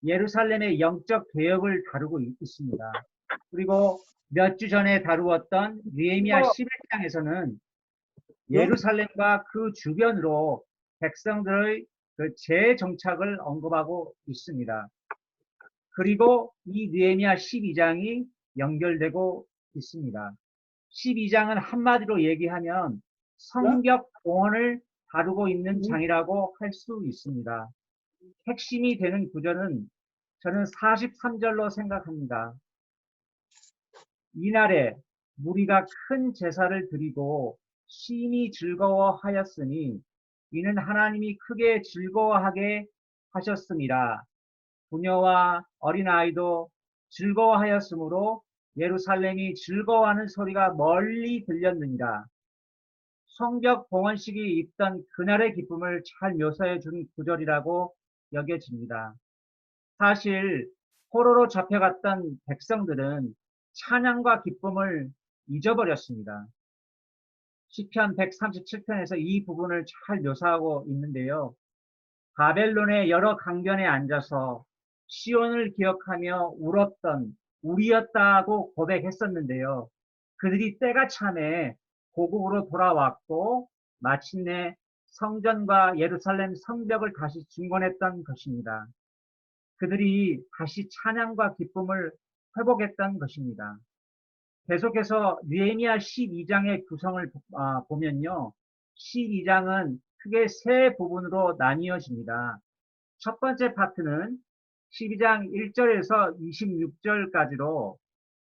예루살렘의 영적 개혁을 다루고 있습니다. 그리고 몇 주 전에 다루었던 느헤미야 11장에서는 예루살렘과 그 주변으로 백성들의 그 재정착을 언급하고 있습니다. 그리고 이 느헤미야 12장이 연결되고 있습니다. 12장은 한마디로 얘기하면 성벽 공헌을 다루고 있는 장이라고 할 수 있습니다. 핵심이 되는 구절은 저는 43절로 생각합니다. 이날에 무리가 큰 제사를 드리고 심히 즐거워하였으니 이는 하나님이 크게 즐거워하게 하셨습니다. 부녀와 어린아이도 즐거워하였으므로 예루살렘이 즐거워하는 소리가 멀리 들렸느니라. 성벽 봉헌식이 있던 그날의 기쁨을 잘 묘사해 준 구절이라고 여겨집니다. 사실 포로로 잡혀갔던 백성들은 찬양과 기쁨을 잊어버렸습니다. 시편 137편에서 이 부분을 잘 묘사하고 있는데요. 바벨론의 여러 강변에 앉아서 시온을 기억하며 울었던 우리였다고 고백했었는데요. 그들이 때가 참에 고국으로 돌아왔고 마침내 성전과 예루살렘 성벽을 다시 중건했던 것입니다. 그들이 다시 찬양과 기쁨을 회복했던 것입니다. 계속해서 느헤미야 12장의 구성을 보면요. 12장은 크게 세 부분으로 나뉘어집니다. 첫 번째 파트는 12장 1절에서 26절까지로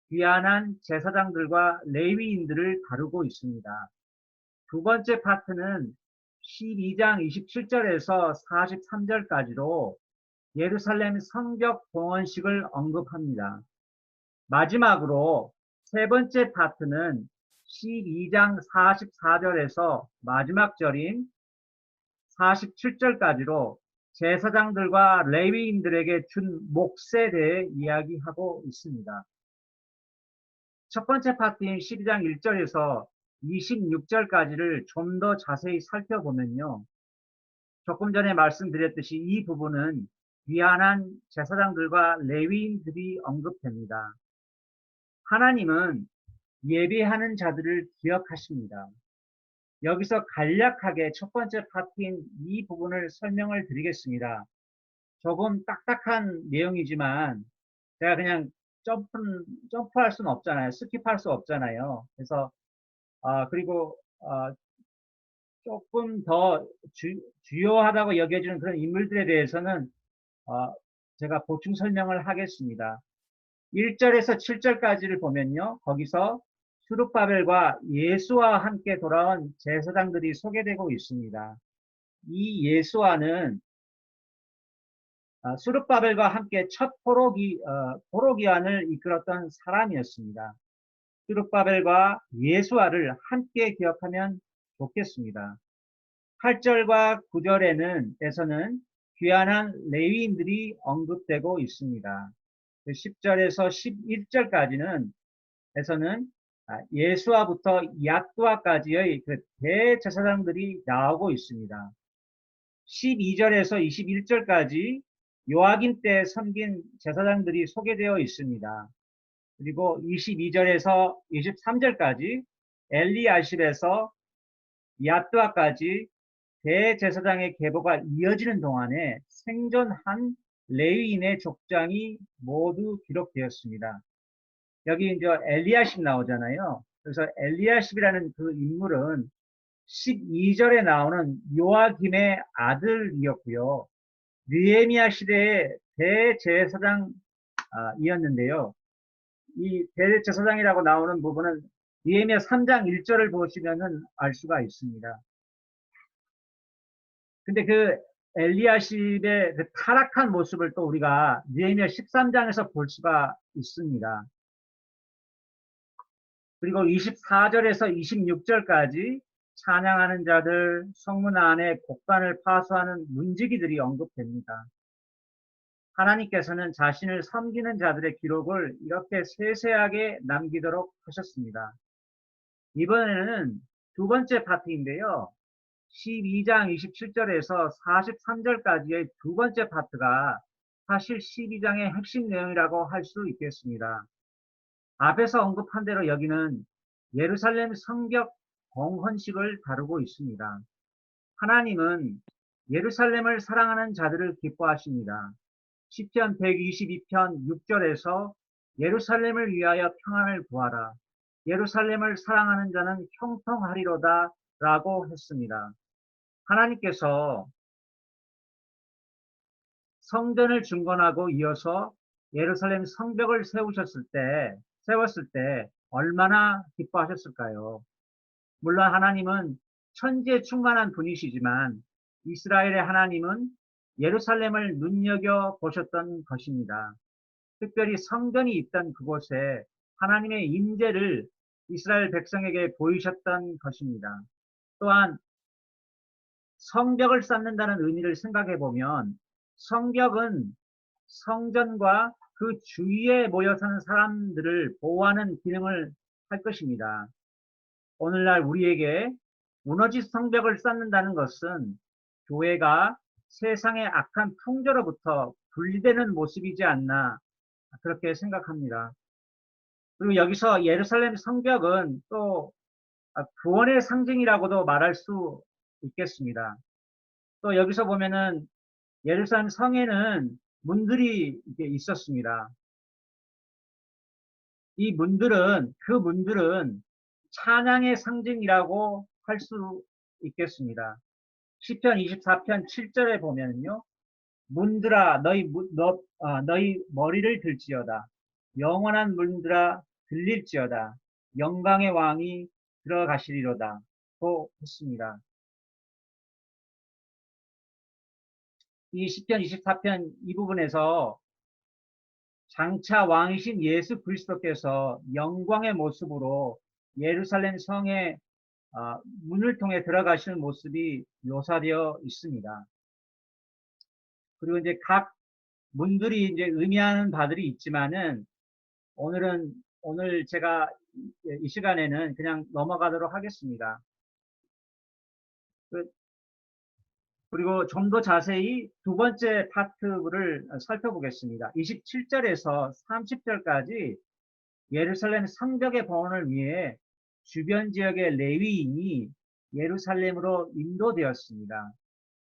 귀환한 제사장들과 레위인들을 다루고 있습니다. 두 번째 파트는 12장 27절에서 43절까지로 예루살렘 성벽 봉헌식을 언급합니다. 마지막으로 세 번째 파트는 12장 44절에서 마지막 절인 47절까지로 제사장들과 레위인들에게 준 몫에 대해 이야기하고 있습니다. 첫 번째 파트인 12장 1절에서 26절까지를 좀 더 자세히 살펴보면요. 조금 전에 말씀드렸듯이 이 부분은 귀환한 제사장들과 레위인들이 언급됩니다. 하나님은 예배하는 자들을 기억하십니다. 여기서 간략하게 첫 번째 파트인 이 부분을 설명을 드리겠습니다. 조금 딱딱한 내용이지만 제가 그냥 점프할 수는 없잖아요. 스킵할 수 없잖아요. 그래서 그리고 조금 더 주요하다고 여겨지는 그런 인물들에 대해서는 제가 보충 설명을 하겠습니다. 1절에서 7절까지를 보면요. 거기서 수룹바벨과 예수와 함께 돌아온 제사장들이 소개되고 있습니다. 이 예수와는 수룹바벨과 함께 첫 포로기환을 이끌었던 사람이었습니다. 수룹바벨과 예수와를 함께 기억하면 좋겠습니다. 8절과 9절에서는 귀환한 레위인들이 언급되고 있습니다. 10절에서 11절까지는 예수와부터 야뚜아까지의 그 대제사장들이 나오고 있습니다. 12절에서 21절까지 요아kim 때 섬긴 제사장들이 소개되어 있습니다. 그리고 22절에서 23절까지 엘리야십에서 야뚜아까지 대제사장의 계보가 이어지는 동안에 생존한 레위인의 족장이 모두 기록되었습니다. 여기 이제 엘리야십 나오잖아요. 그래서 엘리야십이라는 그 인물은 12절에 나오는 요아김의 아들이었고요. 느헤미야 시대의 대제사장이었는데요. 이 대제사장이라고 나오는 부분은 느헤미야 3장 1절을 보시면은 알 수가 있습니다. 근데 그 엘리야십의 그 타락한 모습을 또 우리가 느헤미야 13장에서 볼 수가 있습니다. 그리고 24절에서 26절까지 찬양하는 자들, 성문 안에 곡간을 파수하는 문지기들이 언급됩니다. 하나님께서는 자신을 섬기는 자들의 기록을 이렇게 세세하게 남기도록 하셨습니다. 이번에는 두 번째 파트인데요. 12장 27절에서 43절까지의 두 번째 파트가 사실 12장의 핵심 내용이라고 할 수 있겠습니다. 앞에서 언급한 대로 여기는 예루살렘 성벽 봉헌식을 다루고 있습니다. 하나님은 예루살렘을 사랑하는 자들을 기뻐하십니다. 시편 122편 6절에서 예루살렘을 위하여 평안을 구하라. 예루살렘을 사랑하는 자는 형통하리로다 라고 했습니다. 하나님께서 성전을 중건하고 이어서 예루살렘 성벽을 세웠을 때 얼마나 기뻐하셨을까요? 물론 하나님은 천지에 충만한 분이시지만 이스라엘의 하나님은 예루살렘을 눈여겨 보셨던 것입니다. 특별히 성전이 있던 그곳에 하나님의 임재를 이스라엘 백성에게 보이셨던 것입니다. 또한 성벽을 쌓는다는 의미를 생각해 보면 성벽은 성전과 그 주위에 모여 사는 사람들을 보호하는 기능을 할 것입니다. 오늘날 우리에게 무너진 성벽을 쌓는다는 것은 교회가 세상의 악한 풍조로부터 분리되는 모습이지 않나 그렇게 생각합니다. 그리고 여기서 예루살렘 성벽은 또 구원의 상징이라고도 말할 수 있겠습니다. 또 여기서 보면은 예루살렘 성에는 문들이 있었습니다. 그 문들은 찬양의 상징이라고 할 수 있겠습니다. 시편 24편 7절에 보면요. 문들아 너희 머리를 들지어다. 영원한 문들아 들릴지어다. 영광의 왕이 들어가시리로다. 고 했습니다. 이 시편 24편 이 부분에서 장차 왕이신 예수 그리스도께서 영광의 모습으로 예루살렘 성의 문을 통해 들어가시는 모습이 묘사되어 있습니다. 그리고 이제 각 문들이 이제 의미하는 바들이 있지만은 오늘 제가 이 시간에는 그냥 넘어가도록 하겠습니다. 그리고 좀 더 자세히 두 번째 파트를 살펴보겠습니다. 27절에서 30절까지 예루살렘 성벽의 봉헌을 위해 주변 지역의 레위인이 예루살렘으로 인도되었습니다.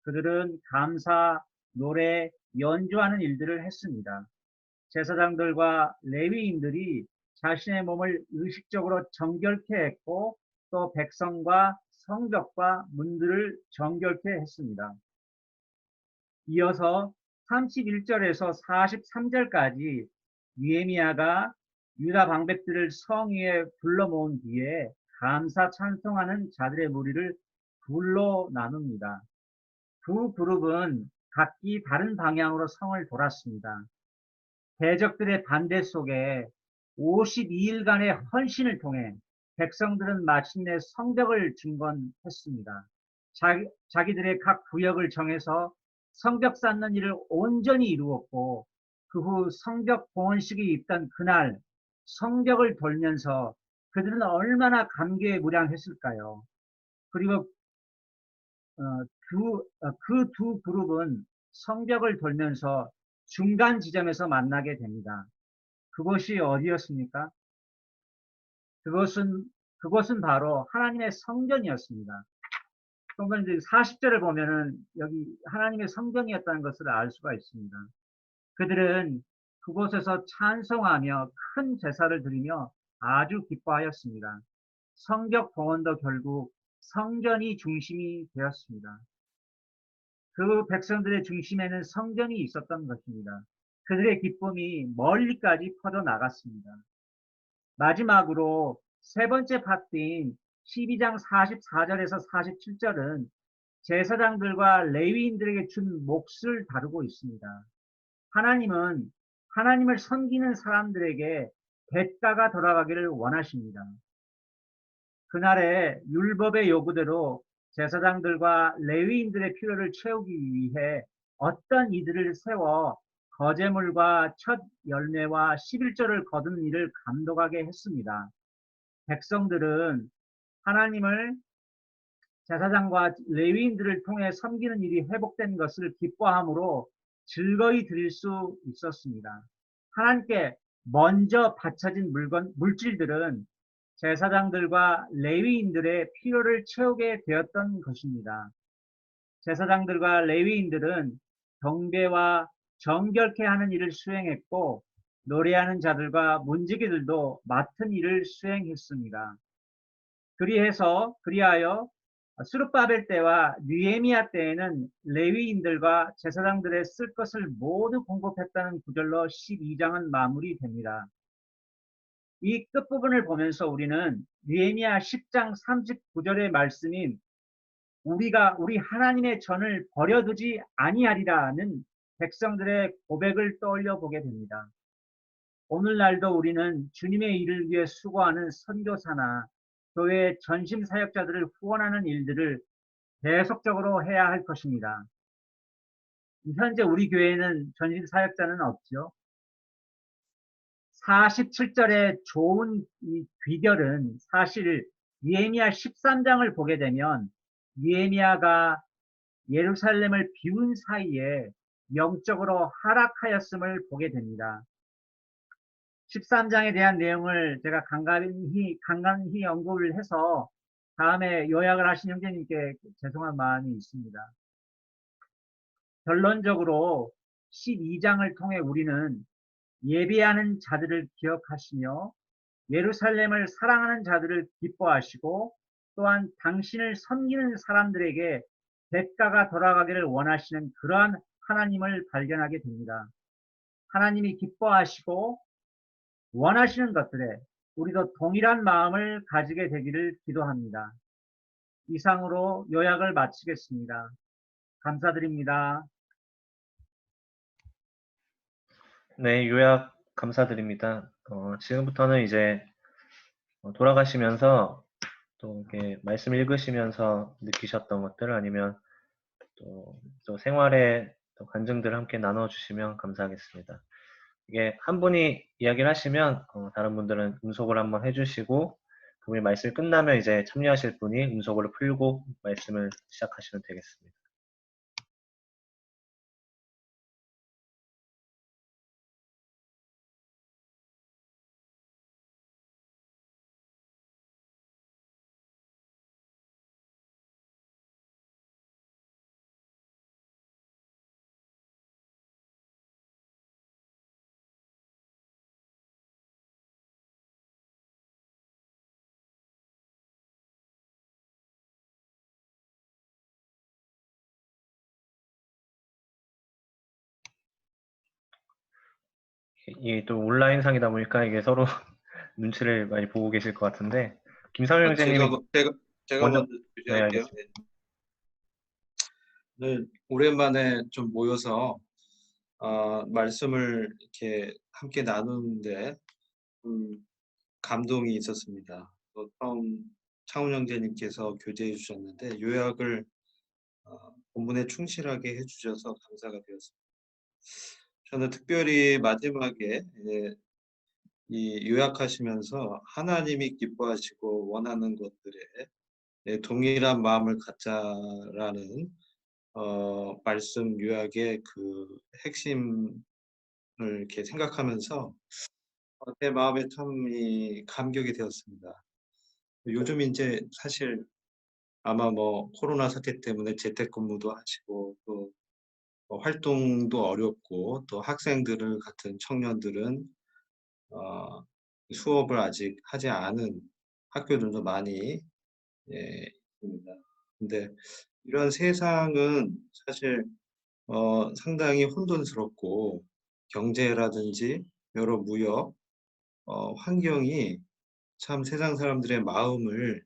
그들은 감사, 노래, 연주하는 일들을 했습니다. 제사장들과 레위인들이 자신의 몸을 의식적으로 정결케 했고 또 백성과 성벽과 문들을 정결케 했습니다. 이어서 31절에서 43절까지 느헤미야가 유다 방백들을 성 위에 불러 모은 뒤에 감사 찬송하는 자들의 무리를 둘로 나눕니다. 두 그룹은 각기 다른 방향으로 성을 돌았습니다. 대적들의 반대 속에 52일간의 헌신을 통해 백성들은 마침내 성벽을 증건했습니다. 자기들의 각 구역을 정해서 성벽 쌓는 일을 온전히 이루었고 그 후 성벽 봉헌식이 있던 그날 성벽을 돌면서 그들은 얼마나 감개무량했을까요? 그리고 그 두 그룹은 성벽을 돌면서 중간 지점에서 만나게 됩니다. 그것이 어디였습니까? 그것은 바로 하나님의 성전이었습니다. 그러면 이제 40절을 보면은 여기 하나님의 성전이었다는 것을 알 수가 있습니다. 그들은 그곳에서 찬송하며 큰 제사를 드리며 아주 기뻐하였습니다. 성벽 봉헌도 결국 성전이 중심이 되었습니다. 그 백성들의 중심에는 성전이 있었던 것입니다. 그들의 기쁨이 멀리까지 퍼져 나갔습니다. 마지막으로 세 번째 파트인 12장 44절에서 47절은 제사장들과 레위인들에게 준 몫을 다루고 있습니다. 하나님은 하나님을 섬기는 사람들에게 대가가 돌아가기를 원하십니다. 그날의 율법의 요구대로 제사장들과 레위인들의 필요를 채우기 위해 어떤 이들을 세워 거제물과 첫 열매와 11조를 거두는 일을 감독하게 했습니다. 백성들은 하나님을 제사장과 레위인들을 통해 섬기는 일이 회복된 것을 기뻐함으로 즐거이 드릴 수 있었습니다. 하나님께 먼저 바쳐진 물질들은 제사장들과 레위인들의 필요를 채우게 되었던 것입니다. 제사장들과 레위인들은 경배와 정결케 하는 일을 수행했고 노래하는 자들과 문지기들도 맡은 일을 수행했습니다. 그리하여 스룹바벨 때와 느헤미야 때에는 레위인들과 제사장들의 쓸 것을 모두 공급했다는 구절로 12장은 마무리됩니다. 이 끝부분을 보면서 우리는 느헤미야 10장 39절의 말씀인 우리 하나님의 전을 버려두지 아니하리라는 백성들의 고백을 떠올려 보게 됩니다. 오늘날도 우리는 주님의 일을 위해 수고하는 선교사나 교회 전심 사역자들을 후원하는 일들을 계속적으로 해야 할 것입니다. 현재 우리 교회에는 전심 사역자는 없죠. 47절의 좋은 이 비결은 사실 느헤미야 13장을 보게 되면 느헤미야가 예루살렘을 비운 사이에 영적으로 하락하였음을 보게 됩니다. 13장에 대한 내용을 제가 간간히 언급을 해서 다음에 요약을 하신 형제님께 죄송한 마음이 있습니다. 결론적으로 12장을 통해 우리는 예배하는 자들을 기억하시며 예루살렘을 사랑하는 자들을 기뻐하시고 또한 당신을 섬기는 사람들에게 대가가 돌아가기를 원하시는 그러한 하나님을 발견하게 됩니다. 하나님이 기뻐하시고 원하시는 것들에 우리도 동일한 마음을 가지게 되기를 기도합니다. 이상으로 요약을 마치겠습니다. 감사드립니다. 네, 요약 감사드립니다. 지금부터는 이제 돌아가시면서 또 이렇게 말씀 읽으시면서 느끼셨던 것들 아니면 또 생활의 또 간증들을 함께 나눠주시면 감사하겠습니다. 이게 한 분이 이야기를 하시면 다른 분들은 음속을 한번 해주시고 그분이 말씀이 끝나면 이제 참여하실 분이 음속으로 풀고 말씀을 시작하시면 되겠습니다. 이게 또 온라인상이다 보니까 이게 서로 눈치를 많이 보고 계실 것 같은데 김상현 형제님이 제가 먼저 먼저 네, 주제할게요. 알겠습니다. 네, 오랜만에 좀 모여서 말씀을 이렇게 함께 나누는데 감동이 있었습니다. 또 처음 창훈 형제님께서 교제해 주셨는데 요약을 본문에 충실하게 해주셔서 감사가 되었습니다. 저는 특별히 마지막에 이 요약하시면서 하나님이 기뻐하시고 원하는 것들에 동일한 마음을 갖자라는 말씀 요약의 그 핵심을 이렇게 생각하면서 제 마음에 참 감격이 되었습니다. 요즘 이제 사실 아마 뭐 코로나 사태 때문에 재택근무도 하시고 또 활동도 어렵고 또 학생들을 같은 청년들은 수업을 아직 하지 않은 학교들도 많이 있습니다. 근데 이런 세상은 사실 상당히 혼돈스럽고 경제라든지 여러 무역, 환경이 참 세상 사람들의 마음을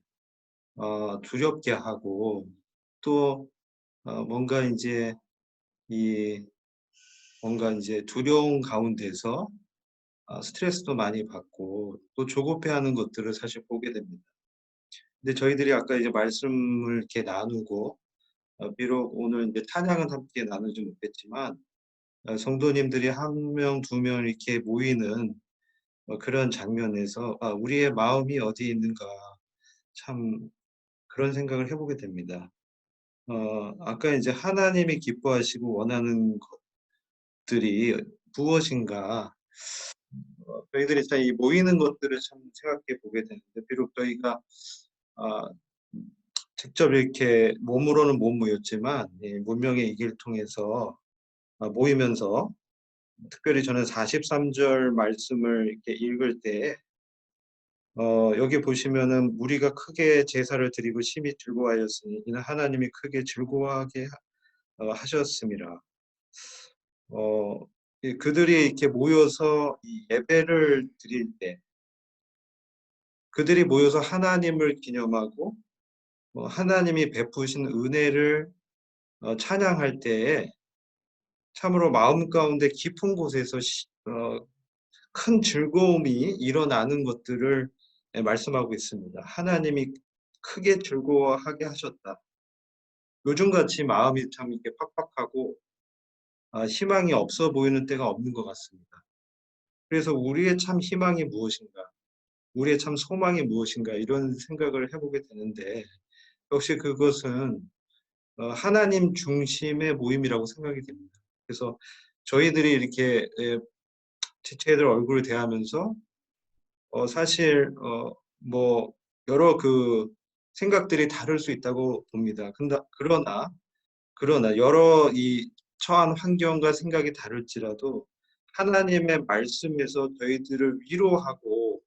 두렵게 하고 또 뭔가 이제 두려운 가운데서 스트레스도 많이 받고 또 조급해하는 것들을 사실 보게 됩니다. 근데 저희들이 아까 이제 말씀을 이렇게 나누고 비록 오늘 이제 찬양은 함께 나누지 못했지만 성도님들이 한 명, 두 명 이렇게 모이는 그런 장면에서 우리의 마음이 어디 있는가 참 그런 생각을 해보게 됩니다. 아까 이제 하나님이 기뻐하시고 원하는 것 것들이 무엇인가? 저희들이 참 이 모이는 것들을 참 생각해 보게 되는데, 비록 저희가 아, 직접 이렇게 몸으로는 못 모였지만 문명의 이기를 통해서 모이면서, 특별히 저는 43절 말씀을 이렇게 읽을 때 여기 보시면은 우리가 크게 제사를 드리고 심히 즐거워하였으니 이는 하나님이 크게 즐거워하게 하셨습니다. 그들이 이렇게 모여서 이 예배를 드릴 때, 그들이 모여서 하나님을 기념하고 하나님이 베푸신 은혜를 찬양할 때에 참으로 마음 가운데 깊은 곳에서 큰 즐거움이 일어나는 것들을 말씀하고 있습니다. 하나님이 크게 즐거워하게 하셨다. 요즘같이 마음이 참 이렇게 팍팍하고 희망이 없어 보이는 때가 없는 것 같습니다. 그래서 우리의 참 희망이 무엇인가, 우리의 참 소망이 무엇인가, 이런 생각을 해보게 되는데, 역시 그것은 하나님 중심의 모임이라고 생각이 됩니다. 그래서 저희들이 이렇게 지체들 얼굴을 대하면서 사실 뭐 여러 그 생각들이 다를 수 있다고 봅니다. 그러나 여러 이 처한 환경과 생각이 다를지라도 하나님의 말씀에서 저희들을 위로하고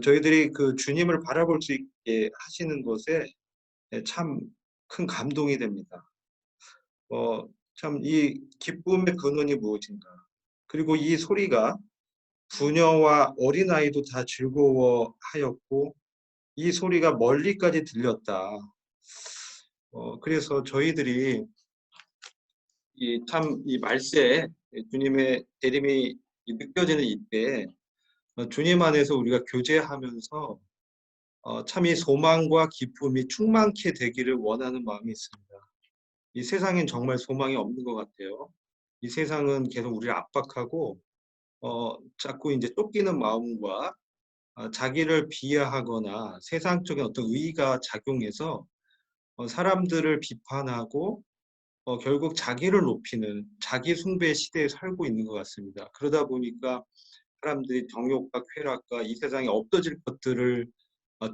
저희들이 그 주님을 바라볼 수 있게 하시는 것에 참 큰 감동이 됩니다. 참 이 기쁨의 근원이 무엇인가? 그리고 이 소리가 부녀와 어린아이도 다 즐거워하였고 이 소리가 멀리까지 들렸다. 그래서 저희들이 이 말세 주님의 재림이 느껴지는 이때 주님 안에서 우리가 교제하면서 참 이 소망과 기쁨이 충만케 되기를 원하는 마음이 있습니다. 이 세상엔 정말 소망이 없는 것 같아요. 이 세상은 계속 우리를 압박하고 자꾸 이제 쫓기는 마음과 자기를 비하하거나 세상적인 어떤 의의가 작용해서 사람들을 비판하고 결국 자기를 높이는 자기 숭배 시대에 살고 있는 것 같습니다. 그러다 보니까 사람들이 정욕과 쾌락과 이 세상에 없어질 것들을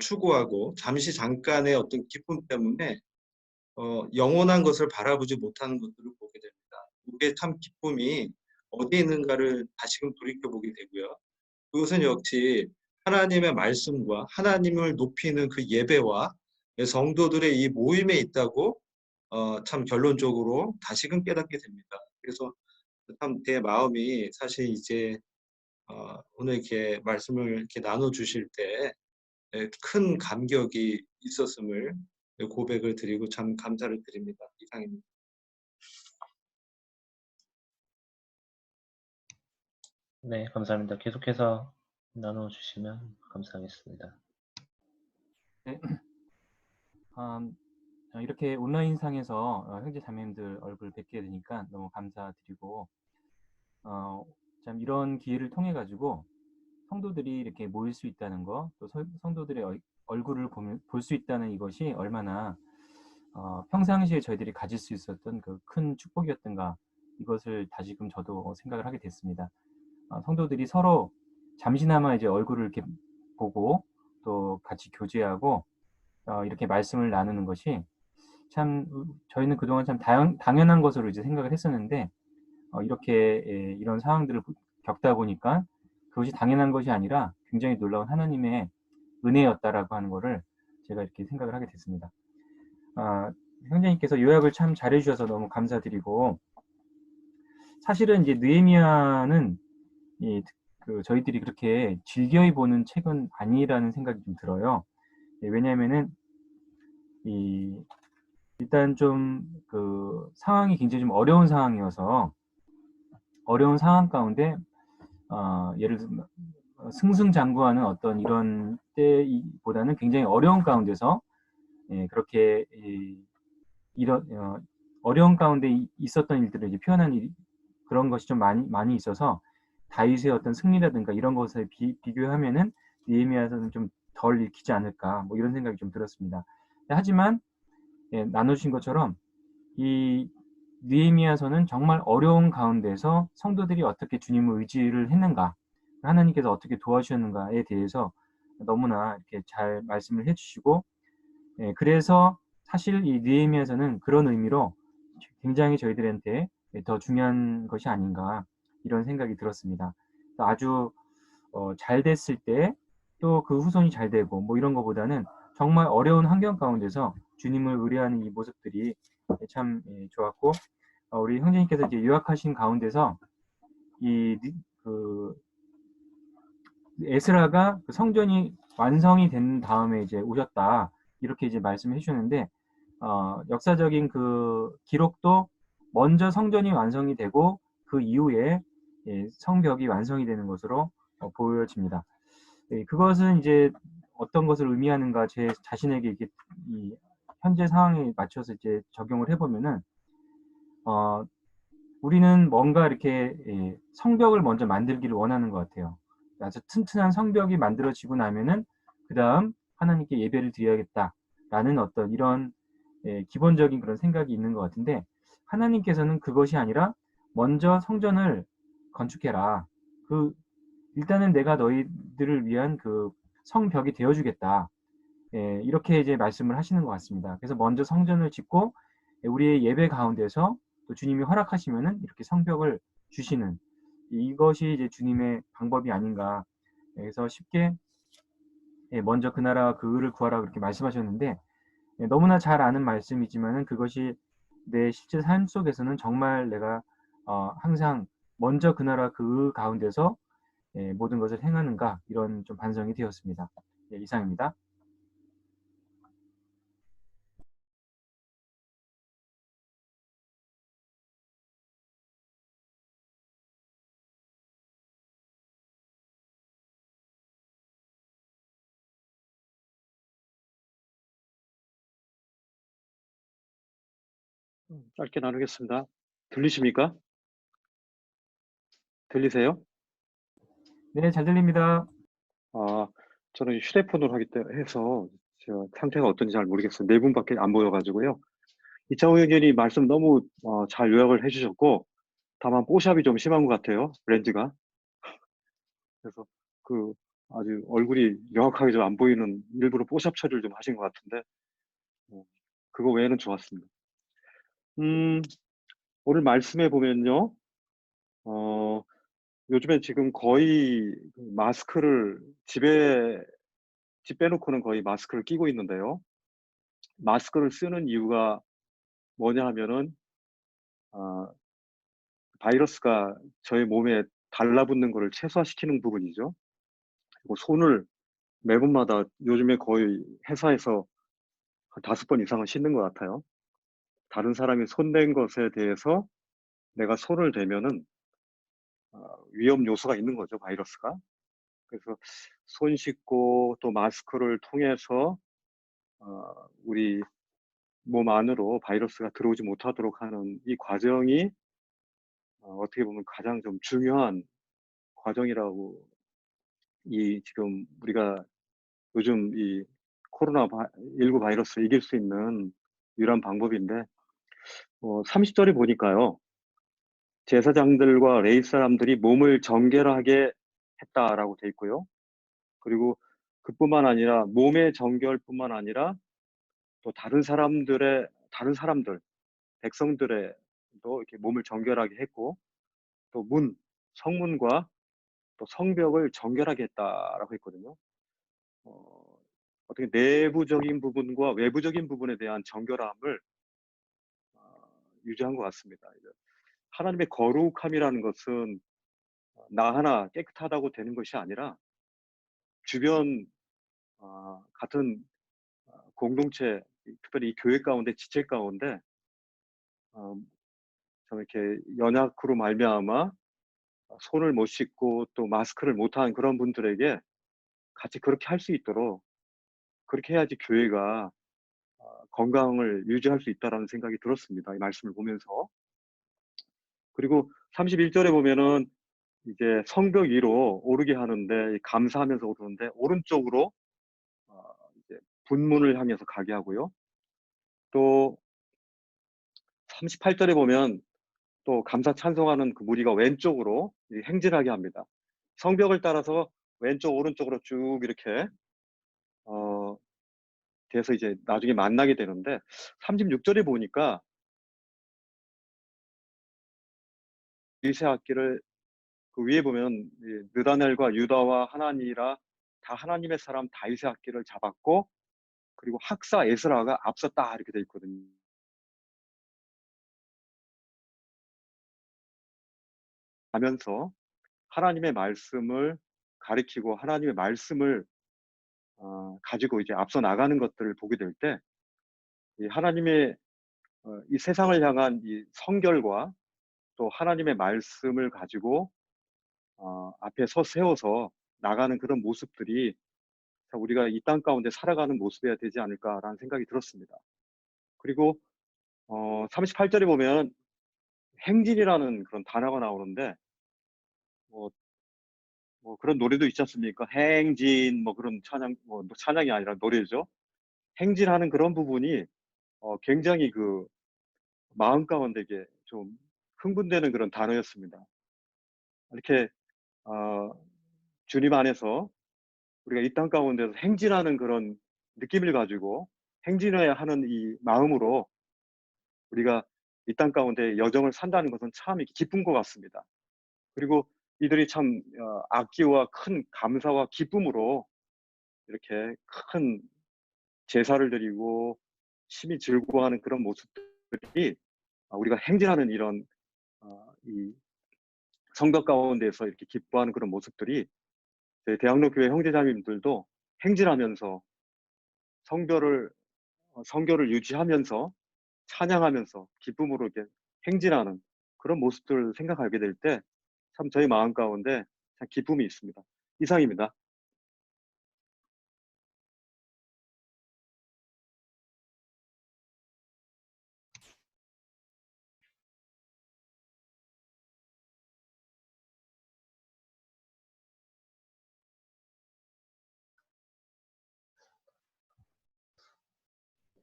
추구하고 잠시 잠깐의 어떤 기쁨 때문에 영원한 것을 바라보지 못하는 것들을 보게 됩니다. 우리의 참 기쁨이 어디에 있는가를 다시금 돌이켜보게 되고요. 그것은 역시 하나님의 말씀과 하나님을 높이는 그 예배와 성도들의 이 모임에 있다고 참 결론적으로 다시금 깨닫게 됩니다. 그래서 참 제 마음이 사실 이제 오늘 이렇게 말씀을 이렇게 나눠주실 때 큰 감격이 있었음을 고백을 드리고 참 감사를 드립니다. 이상입니다. 네, 감사합니다. 계속해서 나눠주시면 감사하겠습니다. 네. 이렇게 온라인상에서 형제 자매님들 얼굴 뵙게 되니까 너무 감사드리고 참 이런 기회를 통해 가지고 성도들이 이렇게 모일 수 있다는 거, 또 성도들의 얼굴을 볼 수 있다는 이것이 얼마나 평상시에 저희들이 가질 수 있었던 그 큰 축복이었던가, 이것을 다시금 저도 생각을 하게 됐습니다. 성도들이 서로 잠시나마 이제 얼굴을 이렇게 보고 또 같이 교제하고 이렇게 말씀을 나누는 것이 참 저희는 그동안 참 당연한 것으로 이제 생각을 했었는데 이렇게 이런 상황들을 겪다 보니까 그것이 당연한 것이 아니라 굉장히 놀라운 하나님의 은혜였다라고 하는 것을 제가 이렇게 생각을 하게 됐습니다. 형제님께서 요약을 참 잘해주셔서 너무 감사드리고, 사실은 이제 느헤미야는 저희들이 그렇게 즐겨 보는 책은 아니라는 생각이 좀 들어요. 왜냐하면은 일단 좀 그 상황이 굉장히 좀 어려운 상황이어서, 어려운 상황 가운데 예를 들면 승승장구하는 어떤 이런 때보다는 굉장히 어려운 가운데서 그렇게 이런 어려운 가운데 있었던 일들을 이제 표현한 그런 것이 좀 많이 있어서 다윗의 어떤 승리라든가 이런 것을 비교하면은 느헤미야서는 좀 덜 읽히지 않을까, 뭐 이런 생각이 좀 들었습니다. 하지만 나눠주신 것처럼 이 느헤미야서는 정말 어려운 가운데서 성도들이 어떻게 주님을 의지를 했는가, 하나님께서 어떻게 도와주셨는가에 대해서 너무나 이렇게 잘 말씀을 해주시고, 그래서 사실 이 느헤미야서는 그런 의미로 굉장히 저희들한테 더 중요한 것이 아닌가 이런 생각이 들었습니다. 아주 잘 됐을 때 또 그 후손이 잘 되고 뭐 이런 것보다는 정말 어려운 환경 가운데서 주님을 의뢰하는 이 모습들이 참 좋았고, 우리 형제님께서 이제 유학하신 가운데서 그 에스라가 그 성전이 완성이 된 다음에 이제 오셨다 이렇게 이제 말씀해 주셨는데, 역사적인 그 기록도 먼저 성전이 완성이 되고 그 이후에 성벽이 완성이 되는 것으로 보여집니다. 그것은 이제 어떤 것을 의미하는가, 제 자신에게 이렇게 이 현재 상황에 맞춰서 이제 적용을 해보면은, 우리는 뭔가 이렇게 성벽을 먼저 만들기를 원하는 것 같아요. 아주 튼튼한 성벽이 만들어지고 나면은 그 다음 하나님께 예배를 드려야겠다라는 어떤 이런 기본적인 그런 생각이 있는 것 같은데, 하나님께서는 그것이 아니라 먼저 성전을 건축해라. 일단은 내가 너희들을 위한 그 성벽이 되어주겠다. 이렇게 이제 말씀을 하시는 것 같습니다. 그래서 먼저 성전을 짓고 우리의 예배 가운데서 또 주님이 허락하시면은 이렇게 성벽을 주시는, 이것이 이제 주님의 방법이 아닌가. 그래서 쉽게 먼저 그 나라와 그 의를 구하라 그렇게 말씀하셨는데, 너무나 잘 아는 말씀이지만은 그것이 내 실제 삶 속에서는 정말 내가 항상 먼저 그 나라 그 의 가운데서 모든 것을 행하는가, 이런 좀 반성이 되었습니다. 이상입니다. 짧게 나누겠습니다. 들리십니까? 들리세요? 네, 잘 들립니다. 저는 휴대폰으로 하기 때문에 해서 제가 상태가 어떤지 잘 모르겠어요. 네 분밖에 안 보여가지고요. 이창호 의원이 말씀 너무 잘 요약을 해주셨고, 다만 뽀샵이 좀 심한 것 같아요. 렌즈가. 그래서 그 아주 얼굴이 명확하게 좀 안 보이는 일부러 뽀샵 처리를 좀 하신 것 같은데, 그거 외에는 좋았습니다. 오늘 말씀해 보면요. 요즘에 지금 거의 마스크를 집 빼놓고는 거의 마스크를 끼고 있는데요. 마스크를 쓰는 이유가 뭐냐 하면은, 바이러스가 저희 몸에 달라붙는 것을 최소화시키는 부분이죠. 그리고 손을 매번마다 요즘에 거의 회사에서 한 5번 이상은 씻는 것 같아요. 다른 사람이 손댄 것에 대해서 내가 손을 대면은 위험 요소가 있는 거죠, 바이러스가. 그래서 손 씻고 또 마스크를 통해서 우리 몸 안으로 바이러스가 들어오지 못하도록 하는 이 과정이 어떻게 보면 가장 좀 중요한 과정이라고, 지금 우리가 요즘 이 코로나19 바이러스를 이길 수 있는 유일한 방법인데, 30절에 보니까요, 제사장들과 레위 사람들이 몸을 정결하게 했다라고 돼 있고요. 그리고 그뿐만 아니라 몸의 정결뿐만 아니라 또 다른 사람들, 백성들의도 이렇게 몸을 정결하게 했고, 또 성문과 또 성벽을 정결하게 했다라고 했거든요. 어떻게 내부적인 부분과 외부적인 부분에 대한 정결함을 유지한 것 같습니다. 하나님의 거룩함이라는 것은 나 하나 깨끗하다고 되는 것이 아니라 주변 같은 공동체, 특별히 이 교회 가운데, 지체 가운데 좀 이렇게 연약으로 말미암아 손을 못 씻고 또 마스크를 못하는 그런 분들에게 같이 그렇게 할 수 있도록, 그렇게 해야지 교회가 건강을 유지할 수 있다라는 생각이 들었습니다. 이 말씀을 보면서. 그리고 31절에 보면은 이제 성벽 위로 오르게 하는데, 감사하면서 오르는데 오른쪽으로 이제 분문을 향해서 가게 하고요. 또 38절에 보면 또 감사 찬송하는 그 무리가 왼쪽으로 행진하게 합니다. 성벽을 따라서 왼쪽 오른쪽으로 쭉 이렇게 돼서 이제 나중에 만나게 되는데 36절에 보니까 일세 악기를 그 위에 보면 느다넬과 유다와 하나니라 다 하나님의 사람 다윗의 악기를 잡았고 그리고 학사 에스라가 앞섰다 이렇게 돼 있거든요. 하면서 하나님의 말씀을 가리키고 하나님의 말씀을 가지고 이제 앞서 나가는 것들을 보게 될 때 이 하나님의 이 세상을 향한 이 성결과 또 하나님의 말씀을 가지고 앞에 세워서 나가는 그런 모습들이 우리가 이 땅 가운데 살아가는 모습이어야 되지 않을까라는 생각이 들었습니다. 그리고 38절에 보면 행진이라는 그런 단어가 나오는데 뭐 그런 노래도 있지 않습니까? 행진 뭐 그런 찬양 찬양이 아니라 노래죠. 행진하는 그런 부분이 굉장히 그 마음 가운데 이게 좀 흥분되는 그런 단어였습니다. 이렇게 주님 안에서 우리가 이 땅 가운데서 행진하는 그런 느낌을 가지고 행진해야 하는 이 마음으로 우리가 이 땅 가운데 여정을 산다는 것은 참 기쁜 것 같습니다. 그리고 이들이 참 악기와 큰 감사와 기쁨으로 이렇게 큰 제사를 드리고 심히 즐거워하는 그런 모습들이 우리가 행진하는 이런 이 성벽 가운데서 이렇게 기뻐하는 그런 모습들이 저희 대학로교회 형제자매님들도 행진하면서 성결을 유지하면서 찬양하면서 기쁨으로 이렇게 행진하는 그런 모습들을 생각하게 될 때 참 저희 마음 가운데 참 기쁨이 있습니다. 이상입니다.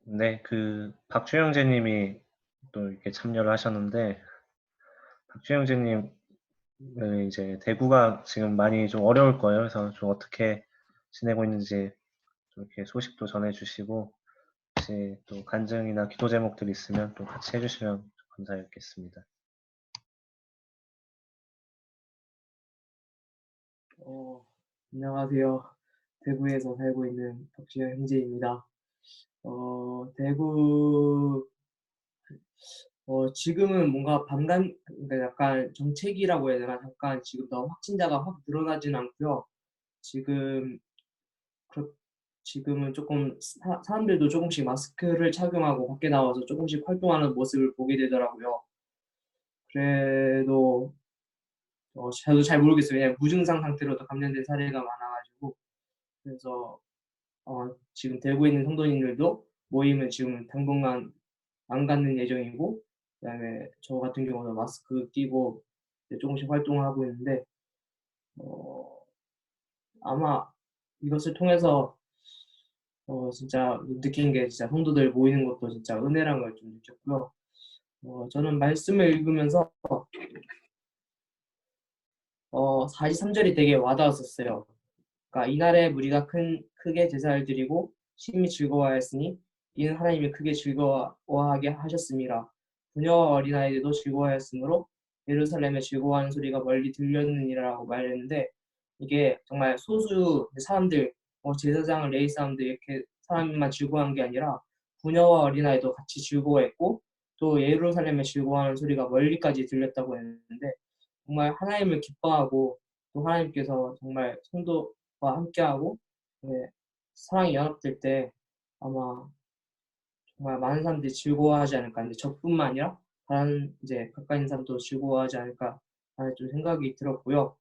네, 그 박주영재님이 또 이렇게 참여를 하셨는데 박주영재님 이제 대구가 지금 많이 좀 어려울 거예요. 그래서 좀 어떻게 지내고 있는지 좀 이렇게 소식도 전해주시고 혹시 또 간증이나 기도 제목들 있으면 또 같이 해주시면 감사하겠습니다. 안녕하세요. 대구에서 살고 있는 박주영 형제입니다. 대구, 지금은 뭔가 그러니까 약간 정체기라고 해야 되나? 잠깐 지금 더 확진자가 확 늘어나진 않고요. 지금, 그렇- 지금은 조금 사람들도 조금씩 마스크를 착용하고 밖에 나와서 조금씩 활동하는 모습을 보게 되더라고요. 그래도, 저도 잘 모르겠어요. 왜냐면 무증상 상태로도 감염된 사례가 많아가지고. 그래서 지금 대구에 있는 성도님들도 모임을 지금 당분간 안 갖는 예정이고, 그다음에 저 같은 경우는 마스크 끼고 이제 조금씩 활동을 하고 있는데, 어, 아마 이것을 통해서 진짜 느낀 게 진짜 성도들 모이는 것도 진짜 은혜란 걸 좀 느꼈고요. 저는 말씀을 읽으면서 43절이 되게 와닿았었어요. 그러니까 이날에 무리가 크게 제사를 드리고 심히 즐거워하였으니 이는 하나님이 크게 즐거워하게 하셨습니다. 부녀와 어린아이들도 즐거워하였으므로 예루살렘에 즐거워하는 소리가 멀리 들렸느니라고 말했는데 이게 정말 소수 사람들, 제사장을 레위 사람들 이렇게 사람만 즐거워한 게 아니라 부녀와 어린아이도 같이 즐거워했고 또 예루살렘에 즐거워하는 소리가 멀리까지 들렸다고 했는데 정말 하나님을 기뻐하고 또 하나님께서 정말 성도와 함께하고 사랑이 연합될 때 아마 정말 많은 사람들이 즐거워하지 않을까. 근데 저뿐만 아니라 다른 이제 가까이 있는 사람도 즐거워하지 않을까 하는 좀 생각이 들었고요.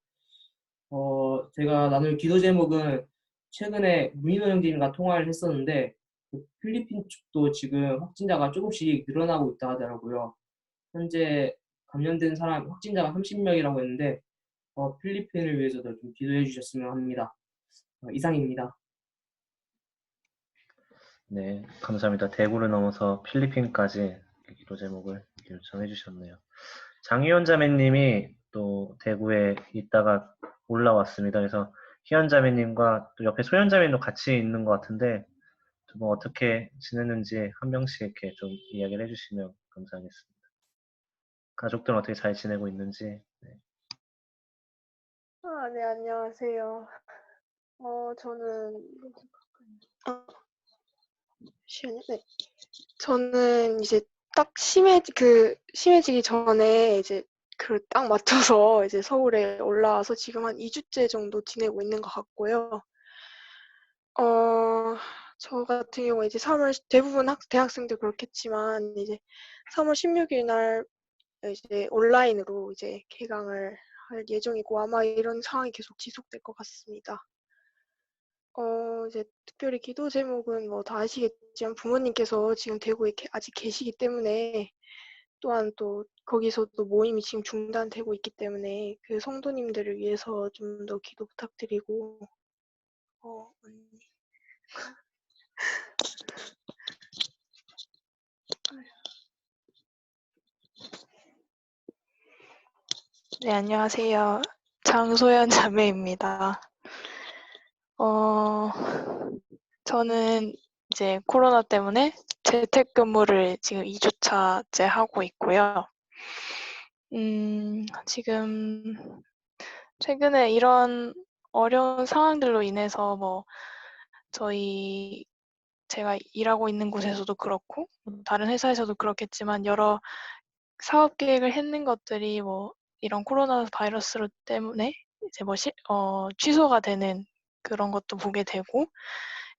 제가 나눌 기도 제목은 최근에 문인호 형님과 통화를 했었는데 그 필리핀 쪽도 지금 확진자가 조금씩 늘어나고 있다 하더라고요. 현재 감염된 사람 확진자가 30명이라고 했는데 필리핀을 위해서도 좀 기도해 주셨으면 합니다. 이상입니다. 네, 감사합니다. 대구를 넘어서 필리핀까지 기도 제목을 얘기를 전해주셨네요. 장희원 자매님이 또 대구에 있다가 올라왔습니다. 그래서 희연 자매님과 또 옆에 소연 자매님도 같이 있는 것 같은데 두 분 어떻게 지냈는지 한 명씩 이렇게 좀 이야기를 해주시면 감사하겠습니다. 가족들은 어떻게 잘 지내고 있는지. 네. 네, 안녕하세요. 저는, 잠시만요. 네. 저는 이제 딱 심해지기 전에 이제 딱 맞춰서 이제 서울에 올라와서 지금 한 2주째 정도 지내고 있는 것 같고요. 저 같은 경우에 이제 대부분 대학생들 그렇겠지만, 이제 3월 16일 날 이제 온라인으로 이제 개강을 할 예정이고, 아마 이런 상황이 계속 지속될 것 같습니다. 이제 특별히 기도 제목은 뭐 다 아시겠지만 부모님께서 지금 대구에 아직 계시기 때문에, 또한 또 거기서도 모임이 지금 중단되고 있기 때문에 그 성도님들을 위해서 좀 더 기도 부탁드리고, 언니. 네, 안녕하세요. 장소연 자매입니다. 저는 이제 코로나 때문에 재택근무를 지금 2주차째 하고 있고요. 지금 최근에 이런 어려운 상황들로 인해서 뭐 제가 일하고 있는 곳에서도 그렇고 다른 회사에서도 그렇겠지만 여러 사업 계획을 했는 것들이 뭐 이런 코로나 바이러스로 때문에 이제 취소가 되는 그런 것도 보게 되고,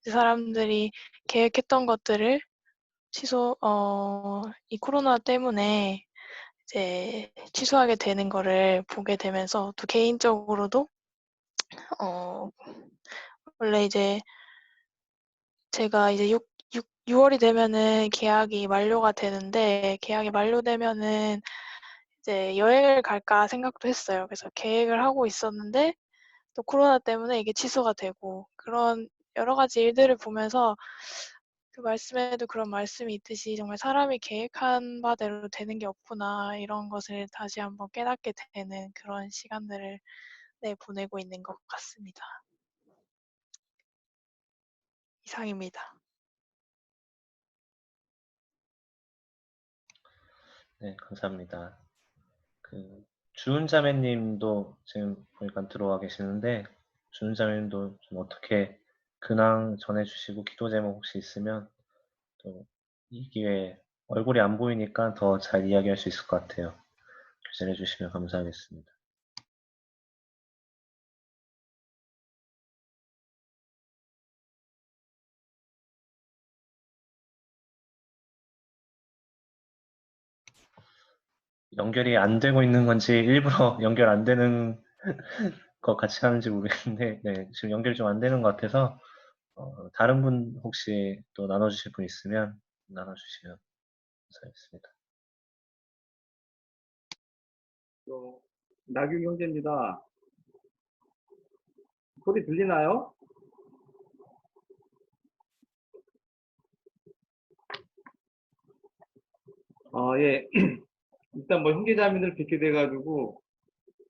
이제 사람들이 계획했던 것들을 이 코로나 때문에 이제 취소하게 되는 거를 보게 되면서 또 개인적으로도 원래 이제 제가 이제 6월이 되면은 계약이 만료가 되는데, 계약이 만료되면은 이제 여행을 갈까 생각도 했어요. 그래서 계획을 하고 있었는데 또 코로나 때문에 이게 취소가 되고, 그런 여러 가지 일들을 보면서 그 말씀에도 그런 말씀이 있듯이 정말 사람이 계획한 바대로 되는 게 없구나, 이런 것을 다시 한번 깨닫게 되는 그런 시간들을 보내고 있는 것 같습니다. 이상입니다. 네, 감사합니다. 주은 자매님도 지금 보니까 들어와 계시는데, 주은 자매님도 좀 어떻게 근황 전해주시고 기도 제목 혹시 있으면 또 이 기회에 얼굴이 안 보이니까 더 잘 이야기할 수 있을 것 같아요. 교전해 주시면 감사하겠습니다. 연결이 안 되고 있는 건지 일부러 연결 안 되는 것 같이 하는지 모르겠는데, 네, 지금 연결이 좀 안 되는 것 같아서 다른 분 혹시 또 나눠주실 분 있으면 나눠주시면 감사하겠습니다. 나규 형제입니다. 소리 들리나요? 예. 일단 뭐 형제자매들 뵙게 돼가지고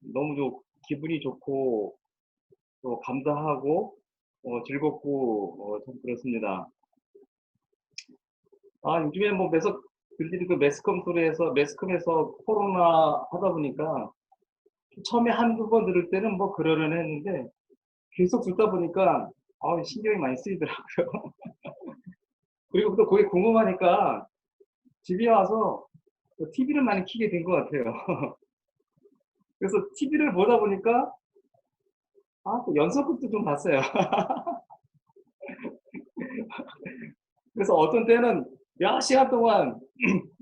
너무 기분이 좋고 또 감사하고 즐겁고 참 그렇습니다. 요즘에 뭐 들리는 그 매스컴에서 코로나 하다 보니까 처음에 한두 번 들을 때는 뭐 그러려니 했는데 계속 듣다 보니까 신경이 많이 쓰이더라고요. 그리고 또 그게 궁금하니까 집에 와서 TV를 많이 켜게 된 것 같아요. 그래서 TV를 보다 보니까 또 연속극도 좀 봤어요. 그래서 어떤 때는 몇 시간 동안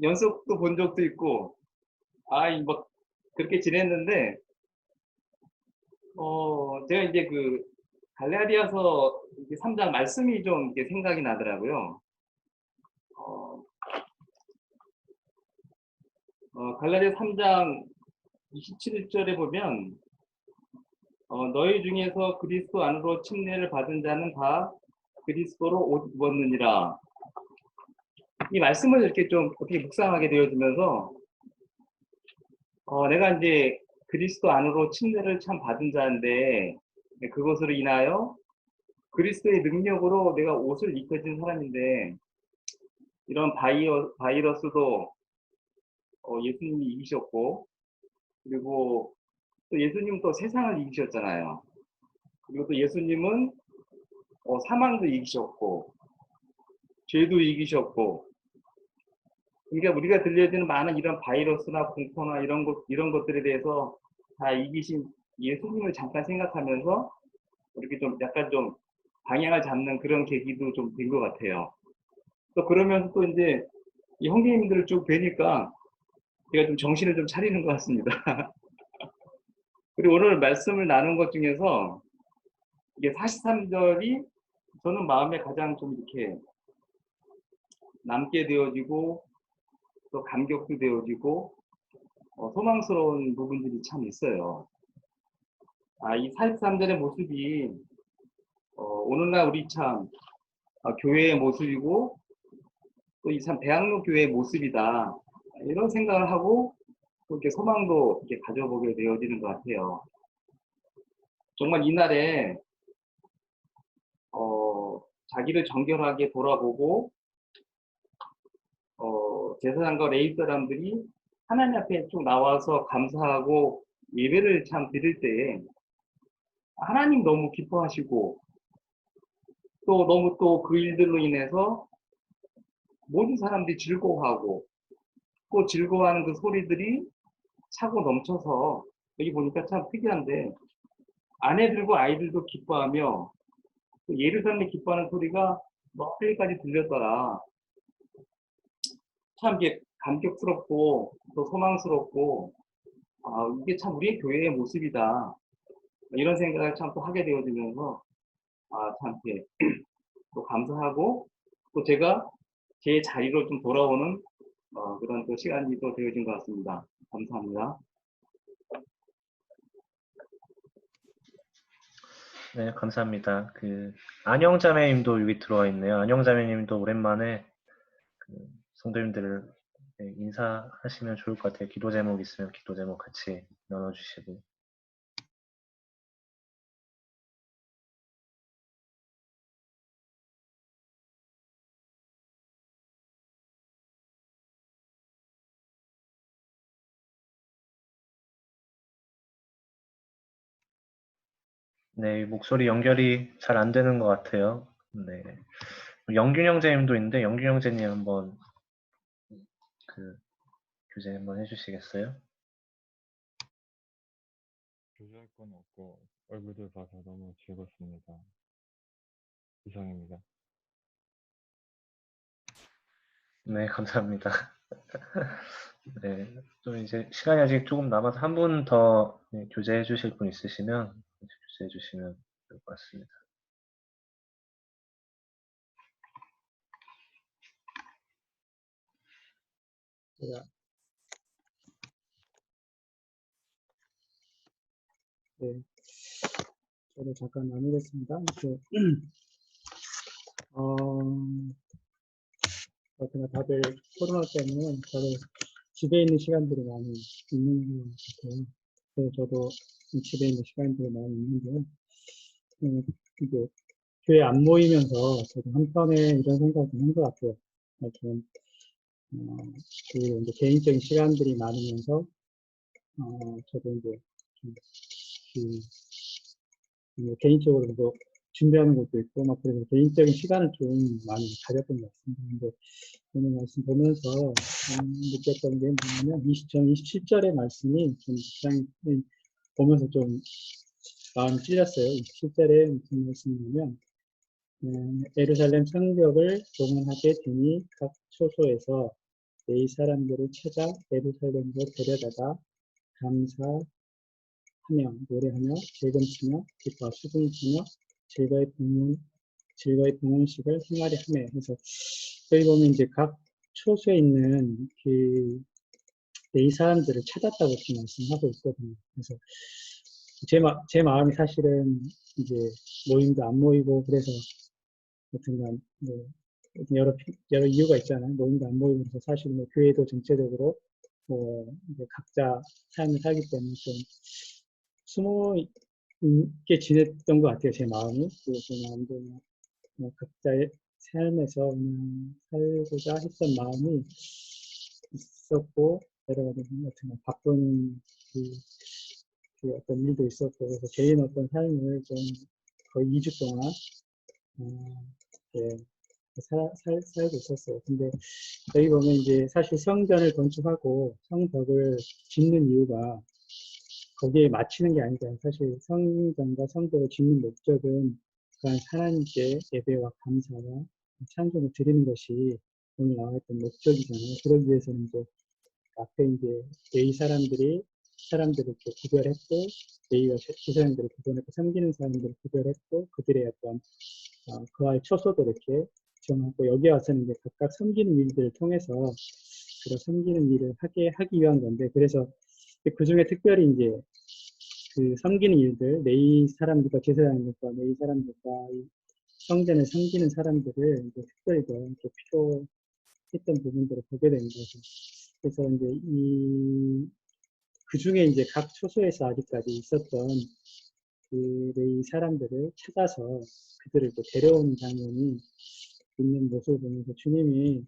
연속도 본 적도 있고, 뭐 그렇게 지냈는데, 제가 이제 갈라디아서 3장 말씀이 좀 이렇게 생각이 나더라고요. 갈라디아 3장 27절에 보면, 너희 중에서 그리스도 안으로 침례를 받은 자는 다 그리스도로 옷 입었느니라. 이 말씀을 이렇게 좀 어떻게 묵상하게 되어지면서 내가 이제 그리스도 안으로 침례를 참 받은 자인데 그것으로 인하여 그리스도의 능력으로 내가 옷을 입혀진 사람인데 이런 바이러스도 예수님이 이기셨고 그리고 또 예수님은 또 세상을 이기셨잖아요. 그리고 또 예수님은 사망도 이기셨고 죄도 이기셨고 그러니까 우리가 들려지는 많은 이런 바이러스나 공포나 이런 것들에 대해서 다 이기신 예수님을 잠깐 생각하면서 이렇게 좀 약간 좀 방향을 잡는 그런 계기도 좀 된 것 같아요. 또 그러면서 또 이제 이 형제님들을 쭉 뵈니까 제가 좀 정신을 좀 차리는 것 같습니다. 그리고 오늘 말씀을 나눈 것 중에서 이게 43절이 저는 마음에 가장 좀 이렇게 남게 되어지고 또 감격도 되어지고 소망스러운 부분들이 참 있어요. 이 43절의 모습이 오늘날 우리 참 교회의 모습이고 또 이 참 대학로 교회의 모습이다 이런 생각을 하고 또 이렇게 소망도 이렇게 가져보게 되어지는 것 같아요. 정말 이날에 자기를 정결하게 돌아보고 제사장과 레위 사람들이 하나님 앞에 쭉 나와서 감사하고 예배를 참 드릴 때 하나님 너무 기뻐하시고 또 너무 또 그 일들로 인해서 모든 사람들이 즐거워하고 또 즐거워하는 그 소리들이 차고 넘쳐서 여기 보니까 참 특이한데 아내들과 아이들도 기뻐하며 또 예루살렘이 기뻐하는 소리가 멀리까지 들렸더라. 참 이게 감격스럽고 또 소망스럽고 이게 참 우리의 교회의 모습이다. 이런 생각을 참 또 하게 되어지면서 참 이렇게 또 감사하고 또 제가 제 자리로 좀 돌아오는 그런 또 시간이 또 되어진 것 같습니다. 감사합니다. 네, 감사합니다. 안영자매님도 여기 들어와 있네요. 안영자매님도 오랜만에 성도님들을 인사하시면 좋을 것 같아요. 기도 제목 있으면 기도 제목 같이 나눠주시고. 네, 목소리 연결이 잘 안 되는 것 같아요. 네. 영균 형제님도 있는데 영균 형제님 한번 교제 한번 해주시겠어요? 교제할 건 없고 얼굴들 봐서 너무 즐겁습니다. 이상입니다. 네, 감사합니다. 네, 또 이제 시간이 아직 조금 남아서 한 분 더 교제해 주실 분 있으시면 교제해 주시면 될 것 같습니다. 제가 네, 저도 잠깐 나누겠습니다. 제가 다들 코로나 때문에 다들 집에 있는 시간들이 많이 있는 것 같아요. 그래서 저도 집에 있는 시간들이 많이 있는데요. 이제 교회 안 모이면서 저도 한편에 이런 생각을 한 것 같아요. 좀, 그리고 이제 개인적인 시간들이 많으면서, 저도 이제 좀, 개인적으로도 준비하는 것도 있고, 막 그래서 개인적인 시간을 좀 많이 가졌던 것 같습니다. 근데 오늘 말씀 보면서 느꼈던 게 뭐냐면 27절의 말씀이 좀 굉장히 보면서 좀 마음이 찔렸어요. 27절에 무슨 말씀이냐면 예루살렘 성벽을 봉헌하게 되니 각 초소에서 이 사람들을 찾아 예루살렘으로 데려다가 감사하며 노래하며 즐금치며 기뻐 수금치며 즐거이 봉헌식을 행하려 하며 해서 여기 보면 이제 각 초소에 있는 이 사람들을 찾았다고 지금 말씀하고 있거든요. 그래서 제 마음이 사실은 이제 모임도 안 모이고 그래서 어쨌든 여러 이유가 있잖아요. 모임도 안 모이고 그래서 사실 뭐 교회도 전체적으로 뭐 이제 각자 삶을 살기 때문에 좀 숨어 있게 지냈던 것 같아요. 제 마음이. 그리고 제 마음도 뭐 각자의 삶에서 그냥 살고자 했던 마음이 있었고, 여러 가지 같은 바쁜 그 어떤 일도 있었고, 그래서 개인 어떤 삶을 좀 거의 2주 동안 예, 살고 있었어요. 근데 여기 보면 이제 사실 성전을 건축하고 성벽을 짓는 이유가 거기에 맞추는 게 아니라 사실 성전과 성벽을 짓는 목적은 그한 하나님께 예배와 감사와 찬송을 드리는 것이 오늘 나와있던 목적이잖아요. 그러기 위해서는 이제 앞에 이제 예의 사람들을 이렇게 구별했고, 예의와 그 사람들을 구별했고, 섬기는 사람들을 구별했고, 그들의 어떤 그와의 처소도 이렇게 정하고, 여기 와서는 이제 각각 섬기는 일들을 통해서 그런 섬기는 일을 하기 위한 건데, 그래서 그 중에 특별히 이제 그 섬기는 일들, 레위 사람들과 제사장들과 레위 사람들과 성전을 섬기는 사람들을 이제 특별히 더 이렇게 필요했던 부분들을 보게 되는 거죠. 그래서 이제 그 중에 이제 각 초소에서 아직까지 있었던 그 레위 사람들을 찾아서 그들을 이렇게 데려오는 장면이 있는 모습을 보면서 주님이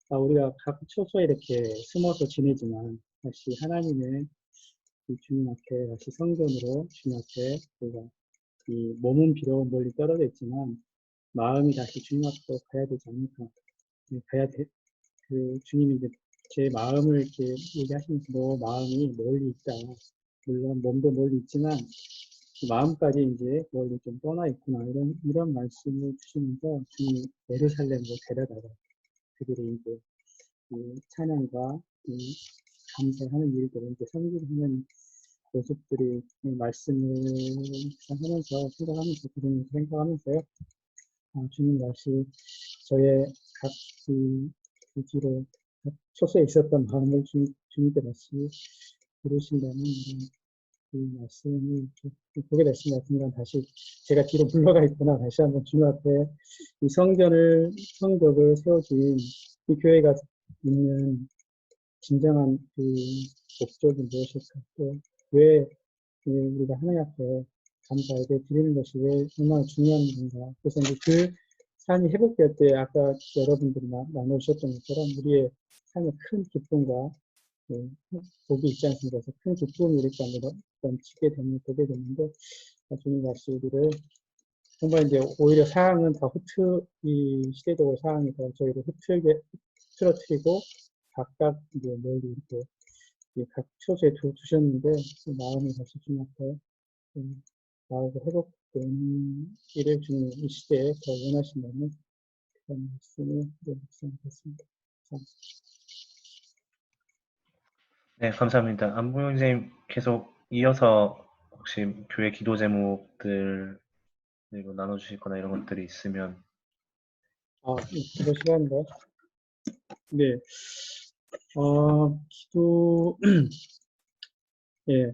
우리가 각 초소에 이렇게 숨어서 지내지만 다시 하나님의 이 주님 앞에 다시 성전으로 주님 앞에 우리가 이 몸은 비록 멀리 떨어져 있지만 마음이 다시 주님 앞으로 가야 되지 않을까. 그 주님이 이제 제 마음을 이렇게 얘기하시면서 너 마음이 멀리 있다. 물론 몸도 멀리 있지만 마음까지 이제 멀리 좀 떠나 있구나. 이런 말씀을 주시면서 주님이 예루살렘으로 데려다가 그들이 이제 이 찬양과 이 감사하는 일들을 이제 섬기는 모습들이 말씀을 하면서 생각하면서 그런 생각하면서요. 주님 다시 저의 각 뒤로 초소에 있었던 마음을 주님께 다시 부르신다는 그 말씀을 보게 됐습니다. 순간 다시 제가 뒤로 물러가 있구나. 다시 한번 주님 앞에 이 성벽을 세워진 이 교회가 있는 진정한 그 목적이 무엇일까? 또 왜 우리가 하나님 앞에 감사 예배 드리는 것이 왜 얼마나 중요한 건가? 그래서 이제 그 삶이 회복될 때 아까 여러분들이 나누셨던 것처럼 우리의 삶의 큰 기쁨과 복이 있지 않습니까? 그래서 큰 기쁨이 이렇게 넘치게 보게 되는데 주님 다시 우리를 정말 이제 오히려 상황은 더 이 시대적으로 상황이 더 저희를 흐트러뜨리고 각각 이제 멀리 이렇게 각 초소에 두셨는데 마음이 다시 주님 앞에 나오고 회복되는 일을 주님 이 시대에 더 원하신다는 그런 말씀을 묵상하겠습니다. 네, 감사합니다. 안봉영 선생님 계속 이어서 혹시 교회 기도 제목들 그리고 나눠주실 거나 이런 것들이 있으면. 기도 시간인가요? 네. 기도, 예.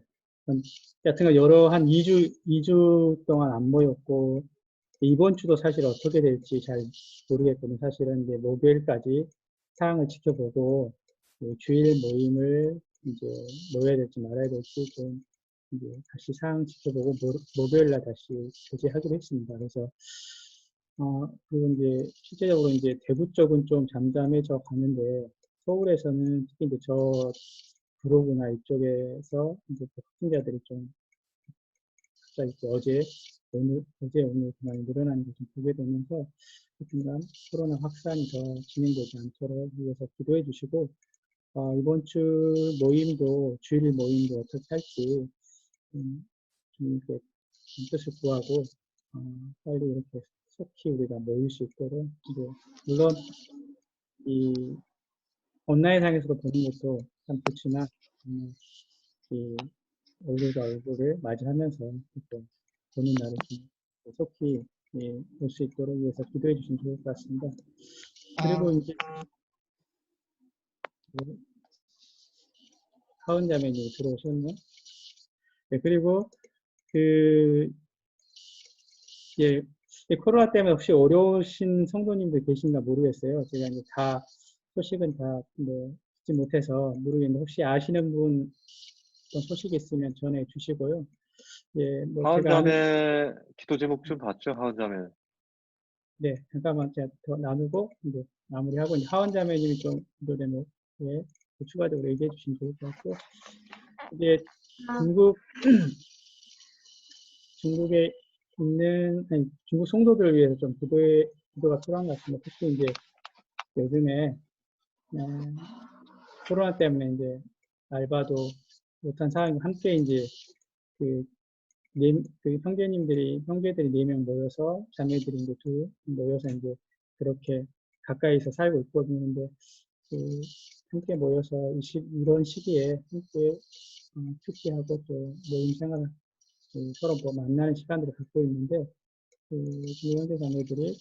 같은 거 한 2주 동안 안 모였고, 이번 주도 사실 어떻게 될지 잘 모르겠거든요. 사실은 이제 목요일까지 상황을 지켜보고, 주일 모임을 이제 모여야 될지 말아야 될지 좀 이제 다시 상황 지켜보고, 목요일날 다시 교제하기로 했습니다. 그래서, 그리고 이제 실제적으로 이제 대구 쪽은 좀 잠잠해져 가는데, 서울에서는 특히 이제 저 브로그나 이쪽에서 이제 확진자들이 좀 갑자기 어제 오늘 많이 늘어나는 걸 좀 보게 되면서 하여튼간 코로나 확산이 더 진행되지 않도록 위해서 기도해 주시고 이번 주 모임도 주일 모임도 어떻게 할지 좀 이렇게 뜻을 구하고 빨리 이렇게 속히 우리가 모일 수 있도록 이제 물론 이 온라인상에서도 보는 것도 참 좋지만 이 얼굴과 얼굴을 맞이하면서 이렇게 보는 날을 좀 속히 올 수 있도록 위해서 기도해 주시면 좋을 것 같습니다. 그리고 이제 하은 자매님이 들어오셨네. 네, 그리고 코로나 때문에 혹시 어려우신 성도님들 계신가 모르겠어요. 제가 이제 다 소식은 다 듣지 못해서 모르겠는데 혹시 아시는 분 어떤 소식이 있으면 전해 주시고요. 예, 뭐 제가 하은자매 기도 제목 좀 봤죠? 하은자매. 네, 잠깐만 제가 더 나누고 이제 마무리하고 이제 하원자매님이 좀 기도 제목에 추가적으로 얘기해 주시면 좋을 것 같고 이제 중국에 있는 중국 성도들을 위해서 좀 기도가 필요한 것 같습니다. 특히 이제 요즘에 코로나 때문에 이제 알바도 못한 상황이 함께 이제 그 형제들이 4명 모여서 자매들이 이제 모여서 이제 그렇게 가까이서 살고 있거든요. 근데 함께 모여서 이런 시기에 함께 축제하고 또 모임 생활을 서로 뭐 만나는 시간들을 갖고 있는데 우리 형제 자매들이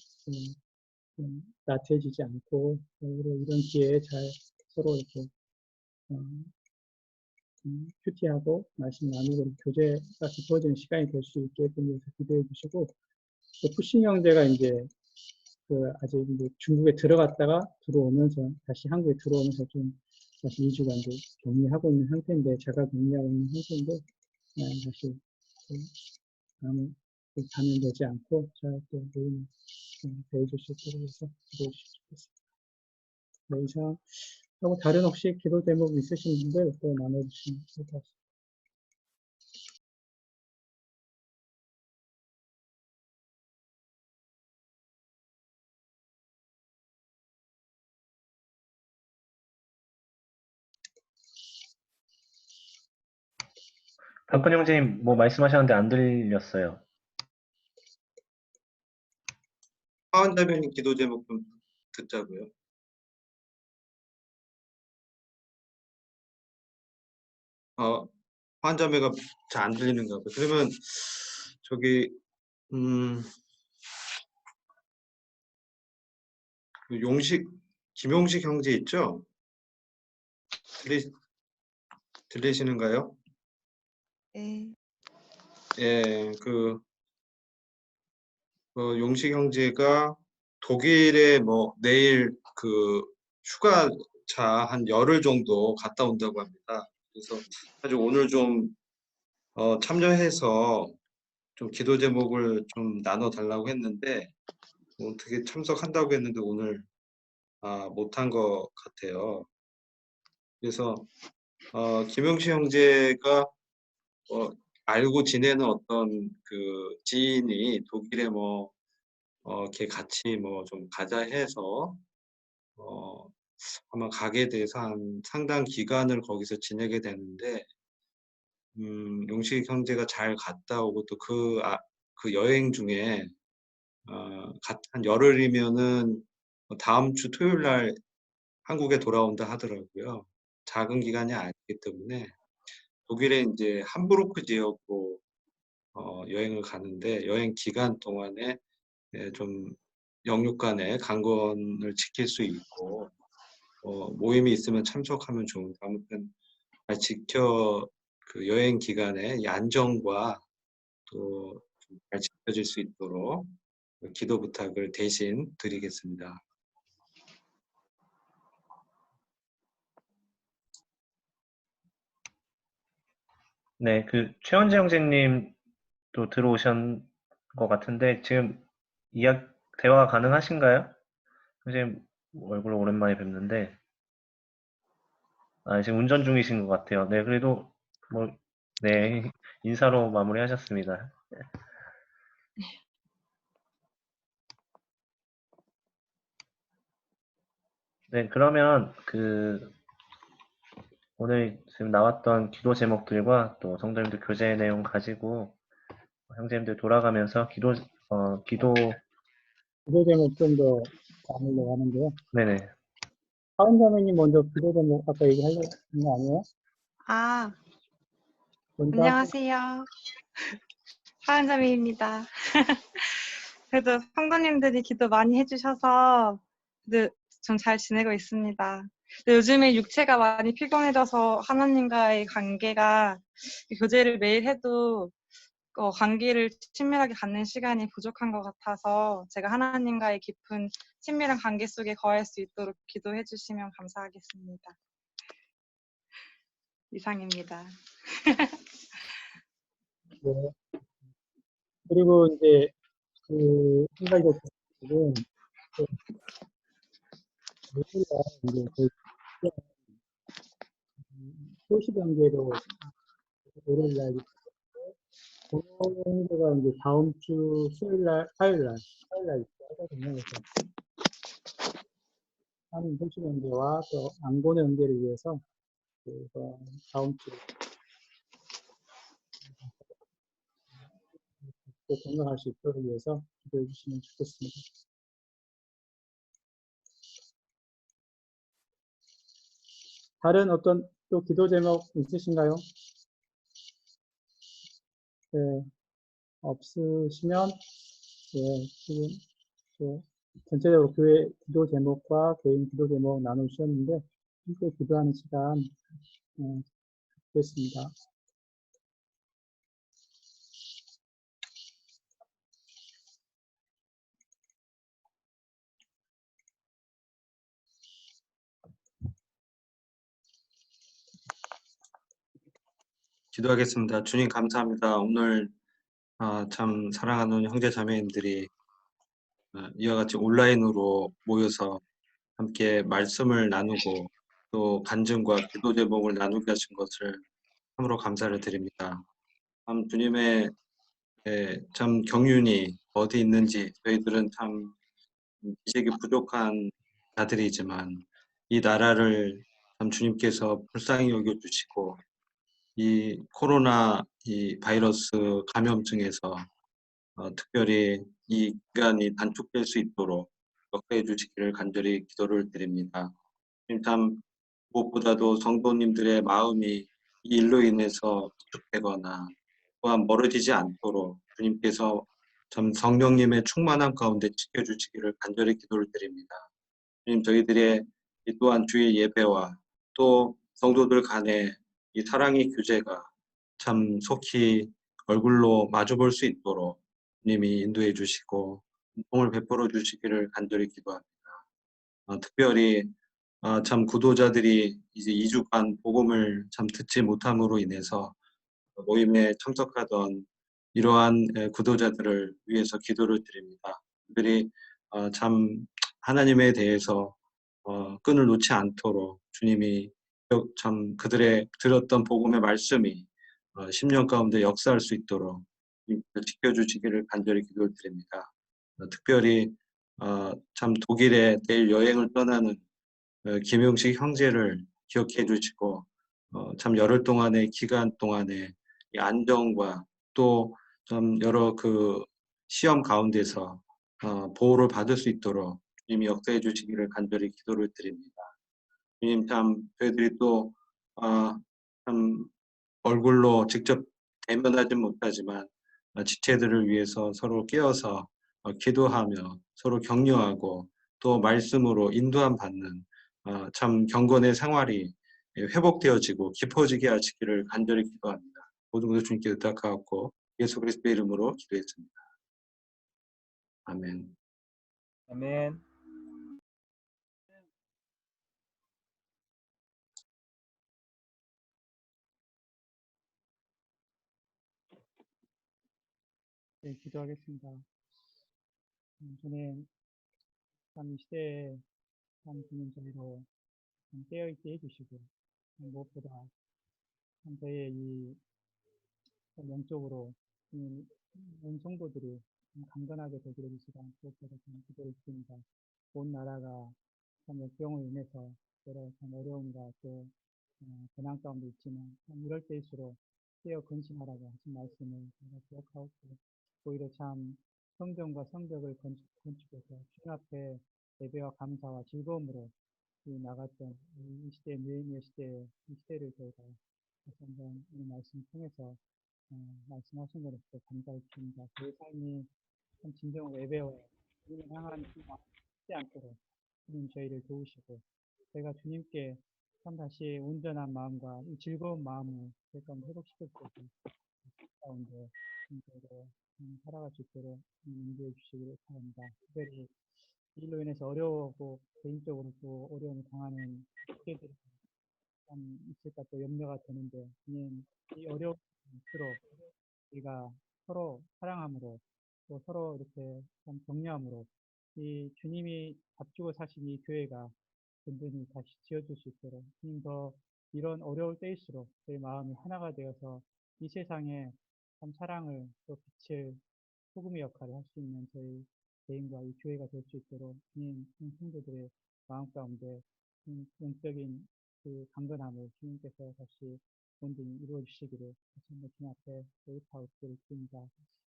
나태해지지 않고 이런 기회에 잘 서로 이렇게 큐티하고 말씀 나누고 교제가 깊어지는 시간이 될 수 있게 해서 기도해 주시고 또 푸신 형제가 이제 아직 이제 중국에 들어갔다가 들어오면서 다시 한국에 들어오면서 좀 다시 2주간 이제 격리하고 있는 상태인데 자가 격리하고 있는 상태인데 다시 감염되지 않고 잘 또 모임을 대해줄 수 있도록 해서 기도해 주시면 좋겠습니다. 네, 이상 하고 다른 혹시 기도 제목 있으신 분들 또 나눠주시면 좋을 것 같습니다. 박근 형제님 뭐 말씀하셨는데 안 들렸어요. 하원자매님 기도 제목 좀 듣자고요. 하원자매가 잘 안 들리는가 봐요. 그러면 저기 김용식 형제 있죠? 들리시는가요? 네. 예, 용식 형제가 독일에 뭐 내일 휴가차 한 열흘 정도 갔다 온다고 합니다. 그래서 사실 오늘 좀 참여해서 좀 기도 제목을 좀 나눠 달라고 했는데 어떻게 참석한다고 했는데 오늘 못한 것 같아요. 그래서 김용식 형제가 알고 지내는 어떤 지인이 독일에 이렇게 같이 좀 가자 해서 아마 가게 돼서 한 상당 기간을 거기서 지내게 되는데 용식 형제가 잘 갔다 오고 또 그 여행 중에 한 열흘이면은 다음 주 토요일 날 한국에 돌아온다 하더라고요. 작은 기간이 아니기 때문에 독일에 이제 함부르크 지역으로 여행을 가는데 여행 기간 동안에 좀 영육간에 강건을 지킬 수 있고 모임이 있으면 참석하면 좋은데 아무튼 잘 여행 기간에 이 안정과 또 잘 지켜질 수 있도록 기도 부탁을 대신 드리겠습니다. 네, 최원재 형제님도 들어오신 것 같은데 지금 대화 가능하신가요? 선생님 얼굴 오랜만에 뵙는데 지금 운전 중이신 것 같아요. 네, 그래도 네, 인사로 마무리하셨습니다. 네, 그러면 오늘 지금 나왔던 기도 제목들과 또 성도님들 교제 내용 가지고 형제님들 돌아가면서 기도 기도 제목 좀 더 나누려고 하는데요. 네네. 하은자매님 먼저 기도 제목 아까 얘기하려는 거 아니에요? 먼저 안녕하세요. 하은자매입니다. 그래도 성도님들이 기도 많이 해주셔서 전 잘 지내고 있습니다. 근데 요즘에 육체가 많이 피곤해져서 하나님과의 관계가 교제를 매일 해도 관계를 친밀하게 갖는 시간이 부족한 것 같아서 제가 하나님과의 깊은 친밀한 관계 속에 거할 수 있도록 기도해 주시면 감사하겠습니다. 이상입니다. 네. 그리고 이제 한 가지 더 지금 우리가 이제 거의 소시 단계로 오를날 공동대가 이제 다음 주 화요일 날 하거든요. 그래서 한인 소시 단계와 또 안곤의 연계를 위해서 다음 주 꼭 건강할 수 있도록 위해서 기도해 주시면 좋겠습니다. 다른 어떤 또 기도 제목 있으신가요? 네, 없으시면 지금 전체적으로 교회 기도 제목과 개인 기도 제목 나누셨는데 함께 기도하는 시간 됐습니다. 기도하겠습니다. 주님 감사합니다. 오늘 참 사랑하는 형제 자매님들이 이와 같이 온라인으로 모여서 함께 말씀을 나누고 또 간증과 기도 제목을 나누게 하신 것을 참으로 감사를 드립니다. 참 주님의 참 경륜이 어디 있는지 저희들은 참 지식이 부족한 자들이지만 이 나라를 참 주님께서 불쌍히 여겨주시고 이 코로나 이 바이러스 감염증에서 특별히 이 기간이 단축될 수 있도록 역사해 주시기를 간절히 기도를 드립니다. 참 무엇보다도 성도님들의 마음이 이 일로 인해서 위축되거나 또한 멀어지지 않도록 주님께서 참 성령님의 충만한 가운데 지켜주시기를 간절히 기도를 드립니다. 주님 저희들의 이 또한 주의 예배와 또 성도들 간의 이 사랑의 교제가 참 속히 얼굴로 마주볼 수 있도록 주님이 인도해 주시고 은총을 베풀어 주시기를 간절히 기도합니다. 특별히 참 구도자들이 이제 2주간 복음을 참 듣지 못함으로 인해서 모임에 참석하던 이러한 구도자들을 위해서 기도를 드립니다. 그들이 참 하나님에 대해서 끈을 놓지 않도록 주님이 참 그들의 들었던 복음의 말씀이 10년 가운데 역사할 수 있도록 지켜주시기를 간절히 기도를 드립니다. 특별히 참 독일에 내일 여행을 떠나는 김용식 형제를 기억해 주시고 참 열흘 동안의 기간 동안에 이 안정과 또 좀 여러 그 시험 가운데서 보호를 받을 수 있도록 주님이 역사해 주시기를 간절히 기도를 드립니다. 주님 참 저희들이 또 참 얼굴로 직접 대면하지 못하지만 지체들을 위해서 서로 깨어서 기도하며 서로 격려하고 또 말씀으로 인도함 받는 참 경건의 생활이 회복되어지고 깊어지게 하시기를 간절히 기도합니다. 모든 것을 주님께 의탁하고 예수 그리스도의 이름으로 기도했습니다. 아멘. 아멘. 네, 기도하겠습니다. 저는 참 이 시대에 참 주님 저희로 깨어있게 해주시고 무엇보다 참 저희의 이 영적으로 온 성도들이 강건하게 되기를 이 시간 무엇보다 참 기도를 드립니다. 온 나라가 참 역병으로 인해서 여러 참 어려움과 또 고난 가운데 있지만 참 이럴 때일수록 깨어 근신하라고 하신 말씀을 제가 기억하고 오히려 참 성전과 성벽을 건축해서 주님 앞에 예배와 감사와 즐거움으로 나갔던 이 시대 느헤미야 시대의 이 시대를 저희가 다시 한번 이 말씀 통해서 말씀하신 것으로 감사를 드립니다. 저희 삶이 참 진정으로 예배와 주님을 향한 마음이 쉽지 않도록 주님 저희를 도우시고 저희가 주님께 참 다시 온전한 마음과 이 즐거운 마음을 저희가 회복시킬 수 있는 가운데 저희로 살아갈 수 있도록 인도해 주시기를 바랍니다. 특별히 이 일로 인해서 어려워하고 개인적으로 또 어려움을 당하는 학생들 참 있을까 또 염려가 되는데, 이 어려울수록 우리가 서로 사랑함으로 또 서로 이렇게 참 격려함으로 이 주님이 밥주고 사신 이 교회가 든든히 다시 지어줄 수 있도록 주님 더 이런 어려울 때일수록 저희 마음이 하나가 되어서 이 세상에 참 사랑을 또 빛을 소금의 역할을 할 수 있는 저희 개인과 이 교회가 될 수 있도록 주님 성도들의 마음 가운데 영적인 그 강건함을 주님께서 다시 온전히 이루어 주시기를 다시 한번 주님 앞에 의탁하고 드립니다.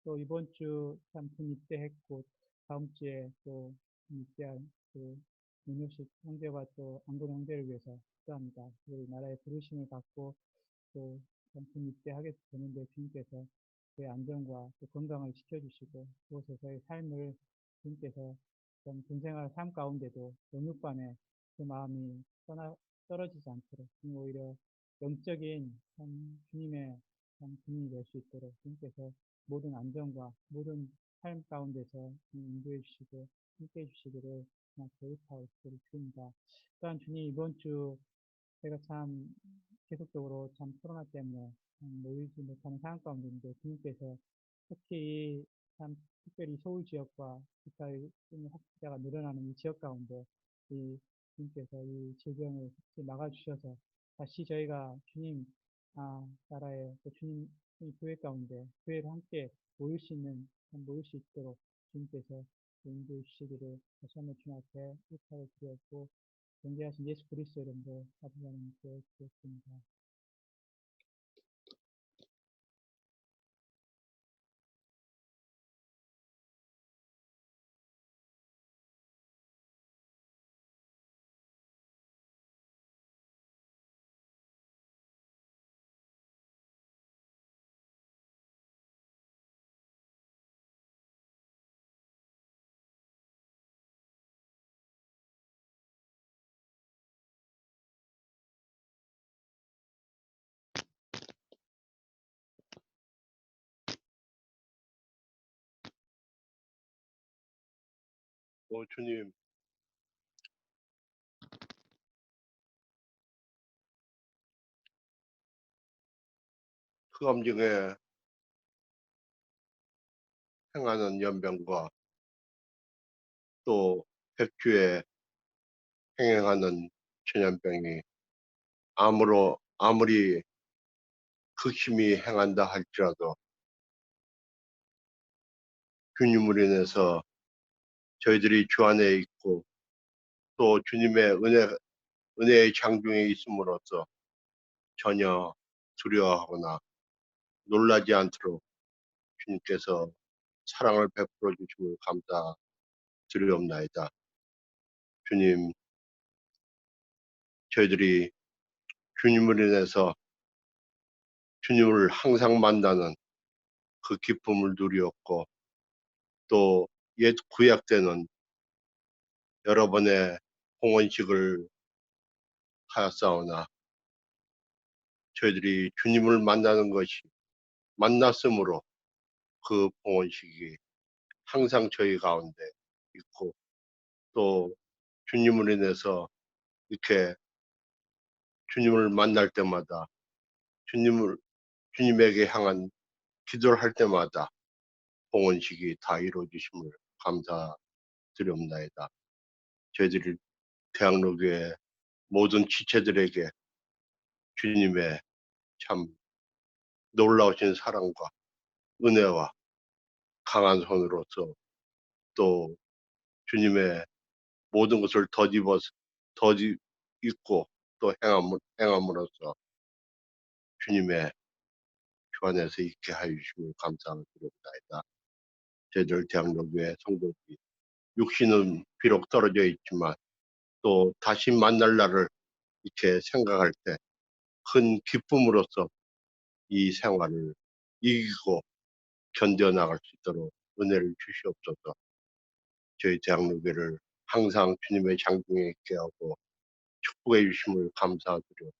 또 이번 주 참 군 입대했고 다음 주에 또 입대할 그 민우식 형제와 또 안군 형제를 위해서 기도합니다. 우리 나라의 부르심을 받고 또 군 입대하게 되는데 주님께서 그의 안전과 또 건강을 지켜주시고 그곳에서의 삶을 주님께서 좀 군생활 삶 가운데도 영육반에 그 마음이 떨어지지 않도록 오히려 영적인 참 주님의 참 군인이 될 수 있도록 주님께서 모든 안전과 모든 삶 가운데서 인도해 주시고 함께 해 주시기를 교육하고 드립니다. 또한 주님 이번 주 제가 참 계속적으로 참 코로나 때문에 모이지 못하는 상황 가운데인데 주님께서 특히 참 특별히 서울 지역과 기타의 확진자가 늘어나는 이 지역 가운데 이 주님께서 이 질병을 특히 막아주셔서 다시 저희가 주님 나라의 또 주님 이 교회 가운데 교회를 함께 모일 수 있도록 주님께서 인도해 주시기를 다시 한번 주님 앞에 부탁을 드렸고 존귀하신 예수 그리스도 이름으로 아버지님 기도했습니다. 주님, 흑암중에 행하는 연병과 또 백주에 행행하는 전염병이 아무리 극심히 행한다 할지라도 주님으로 인해서 저희들이 주 안에 있고 또 주님의 은혜의 장중에 있음으로써 전혀 두려워하거나 놀라지 않도록 주님께서 사랑을 베풀어 주심을 감사드리옵나이다. 주님, 저희들이 주님을 인해서 주님을 항상 만나는 그 기쁨을 누리었고 또 옛 구약 때는 여러 번의 봉헌식을 하였사오나 저희들이 주님을 만나는 것이 만났으므로 그 봉헌식이 항상 저희 가운데 있고 또 주님을 인해서 이렇게 주님을 만날 때마다 주님에게 향한 기도를 할 때마다 봉헌식이 다 이루어지심을 감사드리옵나이다. 저희들이 대학로교회 모든 지체들에게 주님의 참 놀라우신 사랑과 은혜와 강한 손으로서 또 주님의 모든 것을 덧입고 또 행함으로써 주님의 주 안에서 있게 하여 주심을 감사드립니다. 저희들 대학로교회 성도들이 육신은 비록 떨어져 있지만 또 다시 만날 날을 이렇게 생각할 때 큰 기쁨으로써 이 생활을 이기고 견뎌나갈 수 있도록 은혜를 주시옵소서. 저희 대학로교회를 항상 주님의 장중에 있게 하고 축복해 주심을 감사드립니다.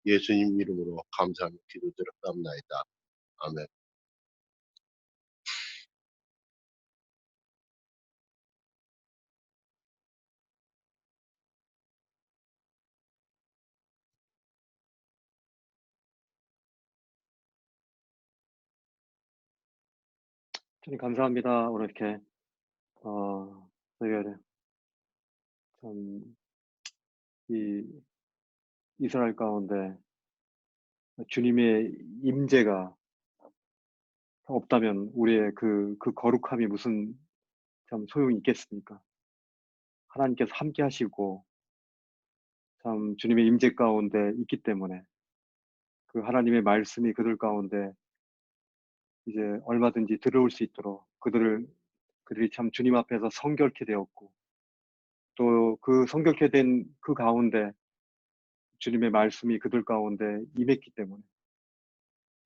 예수님 이름으로 감사하며 기도드렸사옵나이다. 아멘. 주님 감사합니다. 오늘 이렇게 저희가 참 이 이스라엘 가운데 주님의 임재가 없다면 우리의 그 거룩함이 무슨 참 소용이 있겠습니까? 하나님께서 함께 하시고 참 주님의 임재 가운데 있기 때문에 그 하나님의 말씀이 그들 가운데 이제 얼마든지 들어올 수 있도록 그들이 참 주님 앞에서 성결케 되었고 또 그 성결케 된 그 가운데 주님의 말씀이 그들 가운데 임했기 때문에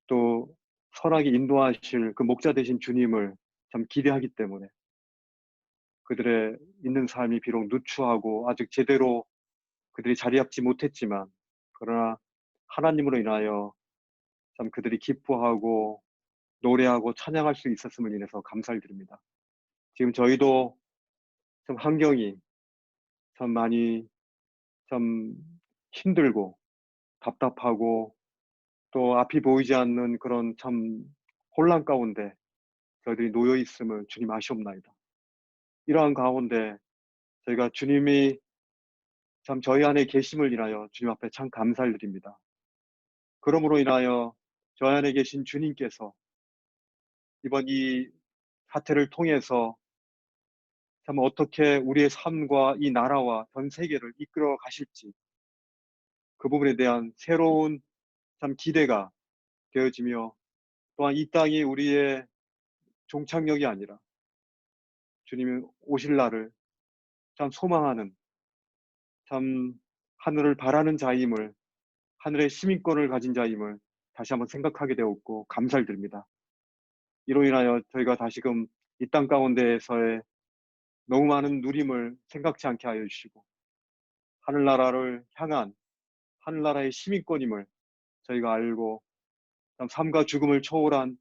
또 선하게 인도하실 그 목자 되신 주님을 참 기대하기 때문에 그들의 있는 삶이 비록 누추하고 아직 제대로 그들이 자리 잡지 못했지만 그러나 하나님으로 인하여 참 그들이 기뻐하고 노래하고 찬양할 수 있었음을 인해서 감사를 드립니다. 지금 저희도 참 환경이 참 많이 참 힘들고 답답하고 또 앞이 보이지 않는 그런 참 혼란 가운데 저희들이 놓여 있음을 주님 아시옵나이다. 이러한 가운데 저희가 주님이 참 저희 안에 계심을 인하여 주님 앞에 참 감사를 드립니다. 그러므로 인하여 저희 안에 계신 주님께서 이번 이 사태를 통해서 참 어떻게 우리의 삶과 이 나라와 전 세계를 이끌어 가실지 그 부분에 대한 새로운 참 기대가 되어지며 또한 이 땅이 우리의 종착역이 아니라 주님이 오실 날을 참 소망하는 참 하늘을 바라는 자임을 하늘의 시민권을 가진 자임을 다시 한번 생각하게 되었고 감사를 드립니다. 이로 인하여 저희가 다시금 이 땅 가운데에서의 너무 많은 누림을 생각지 않게 하여 주시고 하늘나라를 향한 하늘나라의 시민권임을 저희가 알고 참 삶과 죽음을 초월한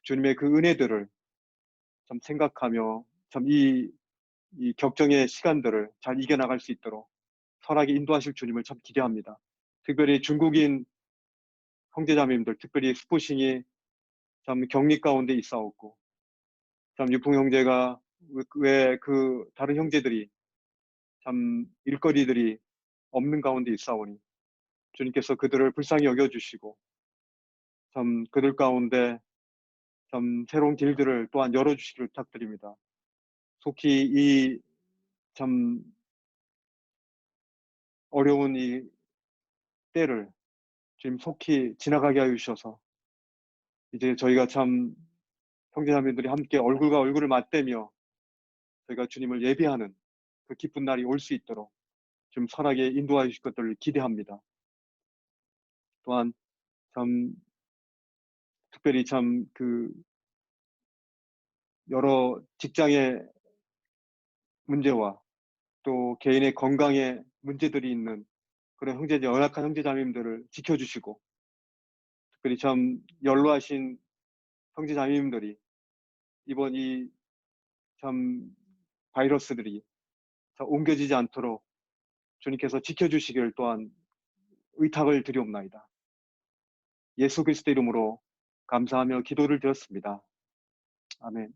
주님의 그 은혜들을 참 생각하며 참 이 격정의 시간들을 잘 이겨나갈 수 있도록 선하게 인도하실 주님을 참 기대합니다. 특별히 중국인 형제자매님들, 특별히 스푸싱이 참 격리 가운데 있사옵고 참 유풍 형제가 왜 그 다른 형제들이 참 일거리들이 없는 가운데 있사오니 주님께서 그들을 불쌍히 여겨주시고 참 그들 가운데 참 새로운 길들을 또한 열어주시기를 부탁드립니다. 속히 이 참 어려운 이 때를 주님 속히 지나가게 하여 주셔서 이제 저희가 참 형제자매들이 함께 얼굴과 얼굴을 맞대며 저희가 주님을 예배하는 그 기쁜 날이 올 수 있도록 좀 선하게 인도하여 주실 것들을 기대합니다. 또한 참 특별히 참 그 여러 직장의 문제와 또 개인의 건강에 문제들이 있는 그런 연약한 형제자매님들을 지켜주시고 특별히 참 연로하신 형제자매님들이 이번 이 참 바이러스들이 옮겨지지 않도록 주님께서 지켜주시기를 또한 의탁을 드리옵나이다. 예수 그리스도 이름으로 감사하며 기도를 드렸습니다. 아멘.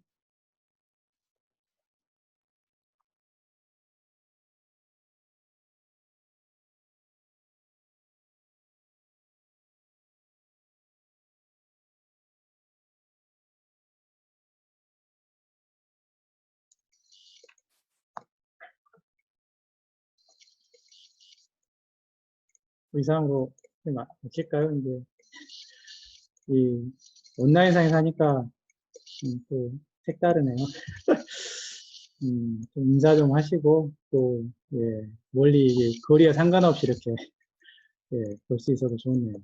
이상으로 마칠까요? 이제 이 온라인상에서 하니까 또 색다르네요. 좀 인사 좀 하시고 또 예, 멀리 이게 거리와 상관없이 이렇게 예, 볼 수 있어서 좋네요.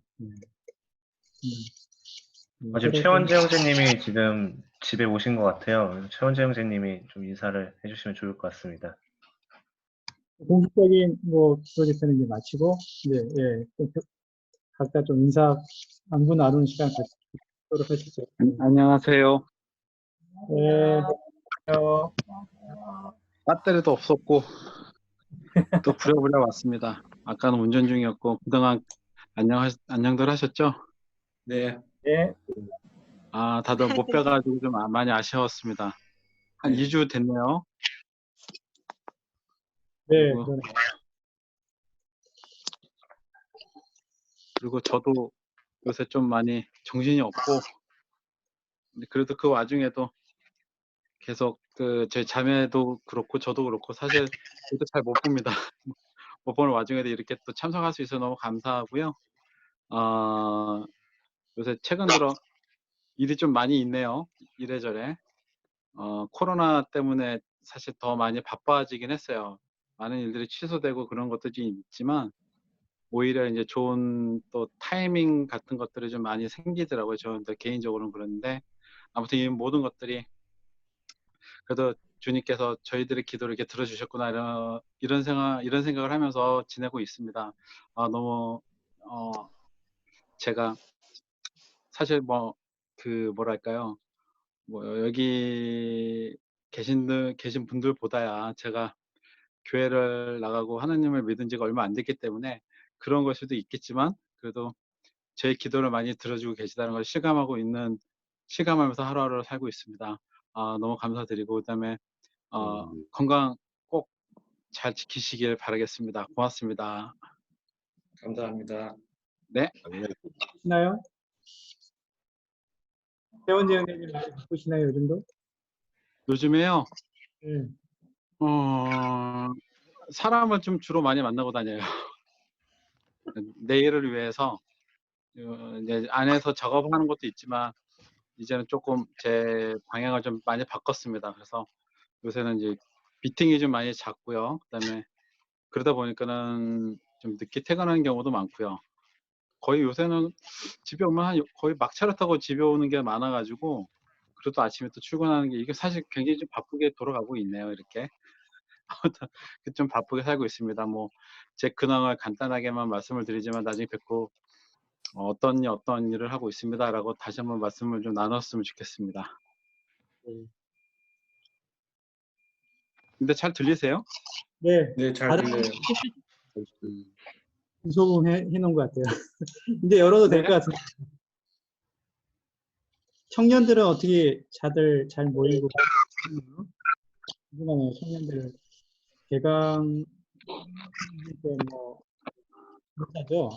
지금 최원재 형제님이 지금 집에 오신 것 같아요. 최원재 형제님이 좀 인사를 해주시면 좋을 것 같습니다. 공식적인 뭐 프로젝트는 이제 마치고 이제 예, 또 각자 좀 인사 안부 나누는 시간 갖도록 하시죠. 안녕하세요. 예. 배터리도 없었고 또 부랴부랴 왔습니다. 아까는 운전 중이었고 그동안 안녕들 하셨죠? 네. 네. 다들 못 뵈가지고 좀 많이 아쉬웠습니다. 한 2주 됐네요. 네, 그리고, 그러네. 그리고 저도 요새 좀 많이 정신이 없고, 근데 그래도 그 와중에도 계속 저희 자매도 그렇고 저도 그렇고 사실 저도 잘 못 봅니다. 못 보는 와중에도 이렇게 또 참석할 수 있어서 너무 감사하고요. 요새 최근 들어 일이 좀 많이 있네요. 이래저래. 코로나 때문에 사실 더 많이 바빠지긴 했어요. 많은 일들이 취소되고 그런 것들이 있지만 오히려 이제 좋은 또 타이밍 같은 것들이 좀 많이 생기더라고요. 저는 개인적으로는 그런데 아무튼 이 모든 것들이 그래도 주님께서 저희들의 기도를 이렇게 들어주셨구나 이런 생각을 하면서 지내고 있습니다. 너무 제가 사실 뭐랄까요, 여기 계신 분들보다야 제가 교회를 나가고 하나님을 믿은 지가 얼마 안 됐기 때문에 그런 걸 수도 있겠지만 그래도 제 기도를 많이 들어주고 계시다는 걸 실감하면서 하루하루를 살고 있습니다. 너무 감사드리고 그다음에 건강 꼭 잘 지키시길 바라겠습니다. 고맙습니다. 감사합니다. 네. 바쁘시나요? 세원재 형님 많이 바쁘시나요, 요즘도? 요즘에요. 네. 사람을 좀 주로 많이 만나고 다녀요. 내일을 위해서 이제 안에서 작업하는 것도 있지만 이제는 조금 제 방향을 좀 많이 바꿨습니다. 그래서 요새는 이제 미팅이 좀 많이 잦고요. 그다음에 그러다 보니까는 좀 늦게 퇴근하는 경우도 많고요. 거의 요새는 집에 오면 거의 막차를 타고 집에 오는 게 많아가지고 그래도 아침에 또 출근하는 게 이게 사실 굉장히 좀 바쁘게 돌아가고 있네요. 이렇게 좀 바쁘게 살고 있습니다. 제 근황을 간단하게만 말씀을 드리지만 나중에 뵙고 어떤 일을 하고 있습니다라고 다시 한번 말씀을 좀 나눴으면 좋겠습니다. 근데 잘 들리세요? 네, 네, 잘 다른 들려요. 구속은 해놓은 것 같아요. 이제 열어도 될 것 같은데. 청년들은 어떻게 다들 잘 모이고 궁금하네요. 청년들 개강 때 그렇다죠.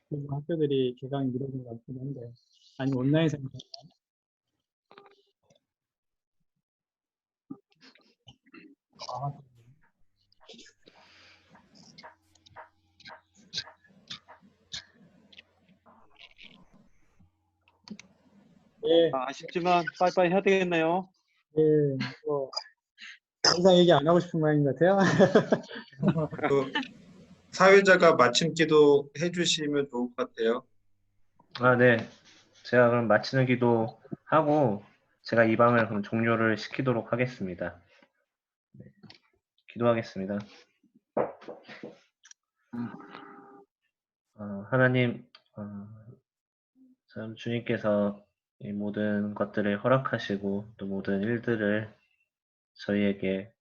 그리고 학교들이 개강이 미뤄진 것 같기도 한데 아니면 온라인에서 네. 아쉽지만 빠이빠이 해야 되겠네요. 네, 더 이상 얘기 안 하고 싶은 모양인 것 같아요. 사회자가 마침 기도 해주시면 좋을 것 같아요. 네. 제가 그럼 마치는 기도 하고 제가 이 방을 그럼 종료를 시키도록 하겠습니다. 네. 기도하겠습니다. 하나님, 참 주님께서 이 모든 것들을 허락하시고 또 모든 일들을 저희에게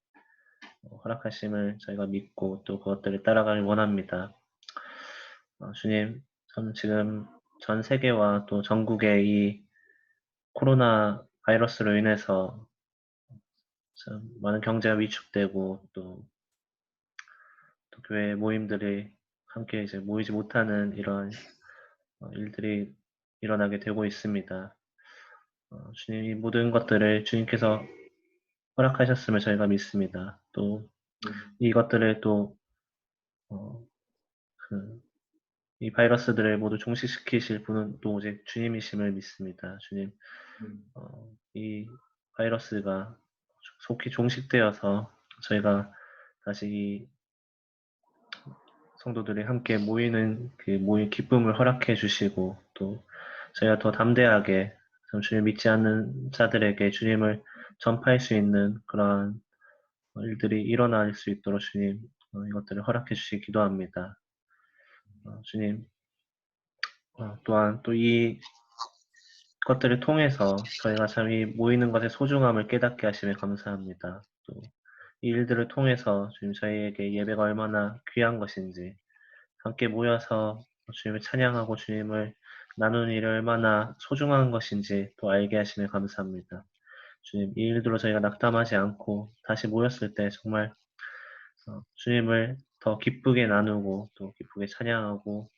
허락하심을 저희가 믿고 또 그것들을 따라가길 원합니다. 주님, 전 지금 전 세계와 또 전국의 이 코로나 바이러스로 인해서 참 많은 경제가 위축되고 또 교회 모임들이 함께 이제 모이지 못하는 이런 일들이 일어나게 되고 있습니다. 주님, 이 모든 것들을 주님께서 허락하셨음을 저희가 믿습니다. 또 이것들을 또 이 바이러스들을 모두 종식시키실 분은 또 오직 주님이심을 믿습니다. 주님, 이 바이러스가 속히 종식되어서 저희가 다시 이 성도들이 함께 모이는 기쁨을 허락해 주시고 또 저희가 더 담대하게 주님 믿지 않는 자들에게 주님을 전파할 수 있는 그러한 일들이 일어날 수 있도록 주님 이것들을 허락해 주시기 기도합니다. 주님 또한 또 이 것들을 통해서 저희가 참 이 모이는 것의 소중함을 깨닫게 하심에 감사합니다. 또 이 일들을 통해서 주님 저희에게 예배가 얼마나 귀한 것인지 함께 모여서 주님을 찬양하고 주님을 나누는 일이 얼마나 소중한 것인지 또 알게 하시며 감사합니다. 주님, 이 일들로 저희가 낙담하지 않고 다시 모였을 때 정말 주님을 더 기쁘게 나누고 또 기쁘게 찬양하고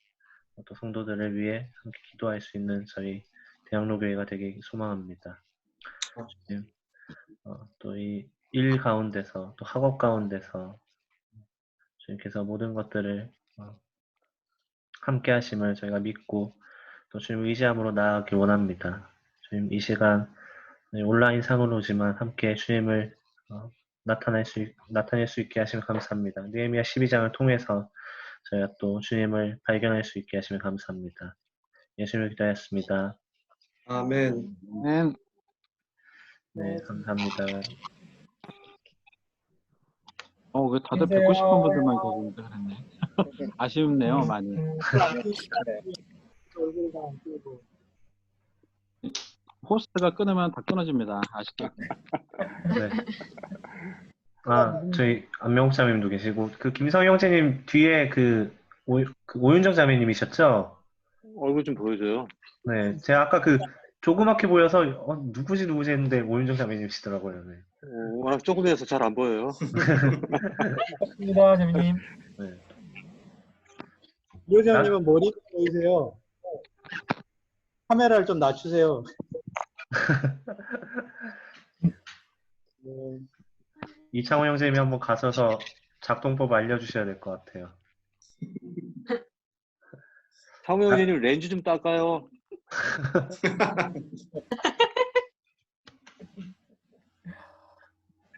또 성도들을 위해 함께 기도할 수 있는 저희 대학로교회가 되길 소망합니다. 주님, 또 이 일 가운데서 또 학업 가운데서 주님께서 모든 것들을 함께 하심을 저희가 믿고 또 주님 의지함으로 나아가길 원합니다. 주님, 이 시간 온라인 상으로지만 함께 주님을 나타낼 수 있게 하시면 감사합니다. 느헤미야 12장을 통해서 저희가 또 주님을 발견할 수 있게 하시면 감사합니다. 예수님을 기도하였습니다. 아멘. 네, 감사합니다. 왜 다들 뵙고 싶은 분들만 계시는데 그랬네. 아쉽네요, 많이. 호스트가 끊으면 다 끊어집니다. 아시죠? 네. 저희 안명옥 자매님도 계시고 그 김성 형제님 뒤에 그 오윤정 자매님이셨죠? 얼굴 좀 보여줘요. 네, 제가 아까 그 조그맣게 보여서 누구지 했는데 오윤정 자매님이시더라고요. 네. 워낙 조금해서 잘 안 보여요. 고맙습니다, 재민님. 네. 이호정님은 머리 보이세요? 카메라를 좀 낮추세요. 네. 이창호 형제님이 한번 가셔서 작동법 알려주셔야 될 것 같아요. 상호 형님 렌즈 좀 닦아요.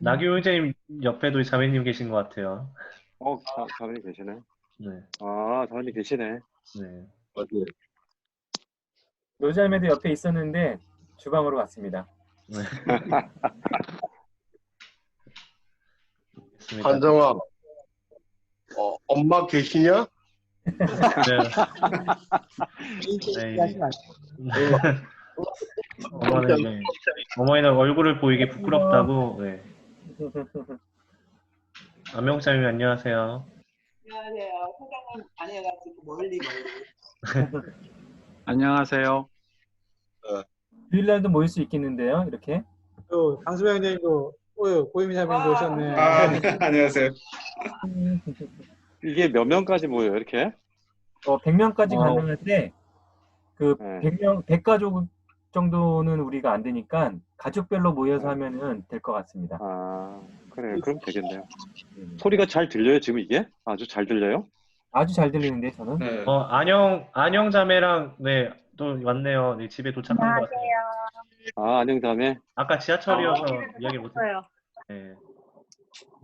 나규 형제님 옆에도 자매님 계신 것 같아요. 자매님 계시네. 네. 자매님 계시네. 네. 어디? 노자매도 옆에 있었는데 주방으로 갔습니다. 네. 한정아, 엄마 계시냐? 네. 어머니는 얼굴을 보이기 부끄럽다고. 네. 안명장님 안녕하세요. 안녕하세요. 사장님 아니어가지고 멀리. 안녕하세요. 주일날도 모일 수 있겠는데요, 이렇게? 또 강수명 형님도 고유민 자매님도 오셨네. 네, 안녕하세요. 이게 몇 명까지 모여요, 이렇게? 100명까지 가능한데 그 100가족 정도는 우리가 안 되니까 가족별로 모여서 하면은 될 것 같습니다. 그래, 그럼 되겠네요. 소리가 잘 들려요, 지금 이게? 아주 잘 들려요? 아주 잘 들리는데 저는. 네. 안녕 자매랑 네, 또 왔네요. 네, 집에 도착한 것 같아요. 안녕 자매. 아까 지하철이어서 이야기 못했어요. 네.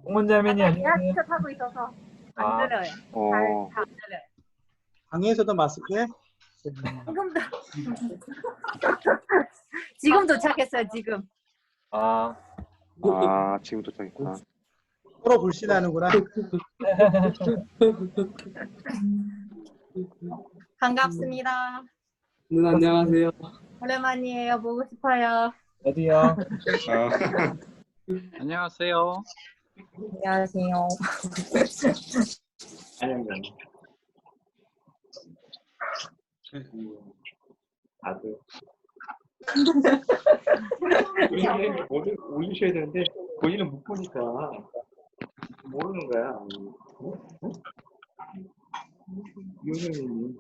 홍문자매님 안녕하세요. 지하철 타고 있어서 안 들려요. 잘 안 들려요. 방에서도 마스크해? 지금 도착했어요, 지금. 지금 도착했구나. 서로 불신하는구나. 반갑습니다. 누나 안녕하세요. 오랜만이에요. 보고 싶어요. 어디요? 안녕하세요. 안녕하세요. 안녕. 아들. 뭐를 올리셔야 되는데 본인은 못 보니까 모르는 거야. 이호정님이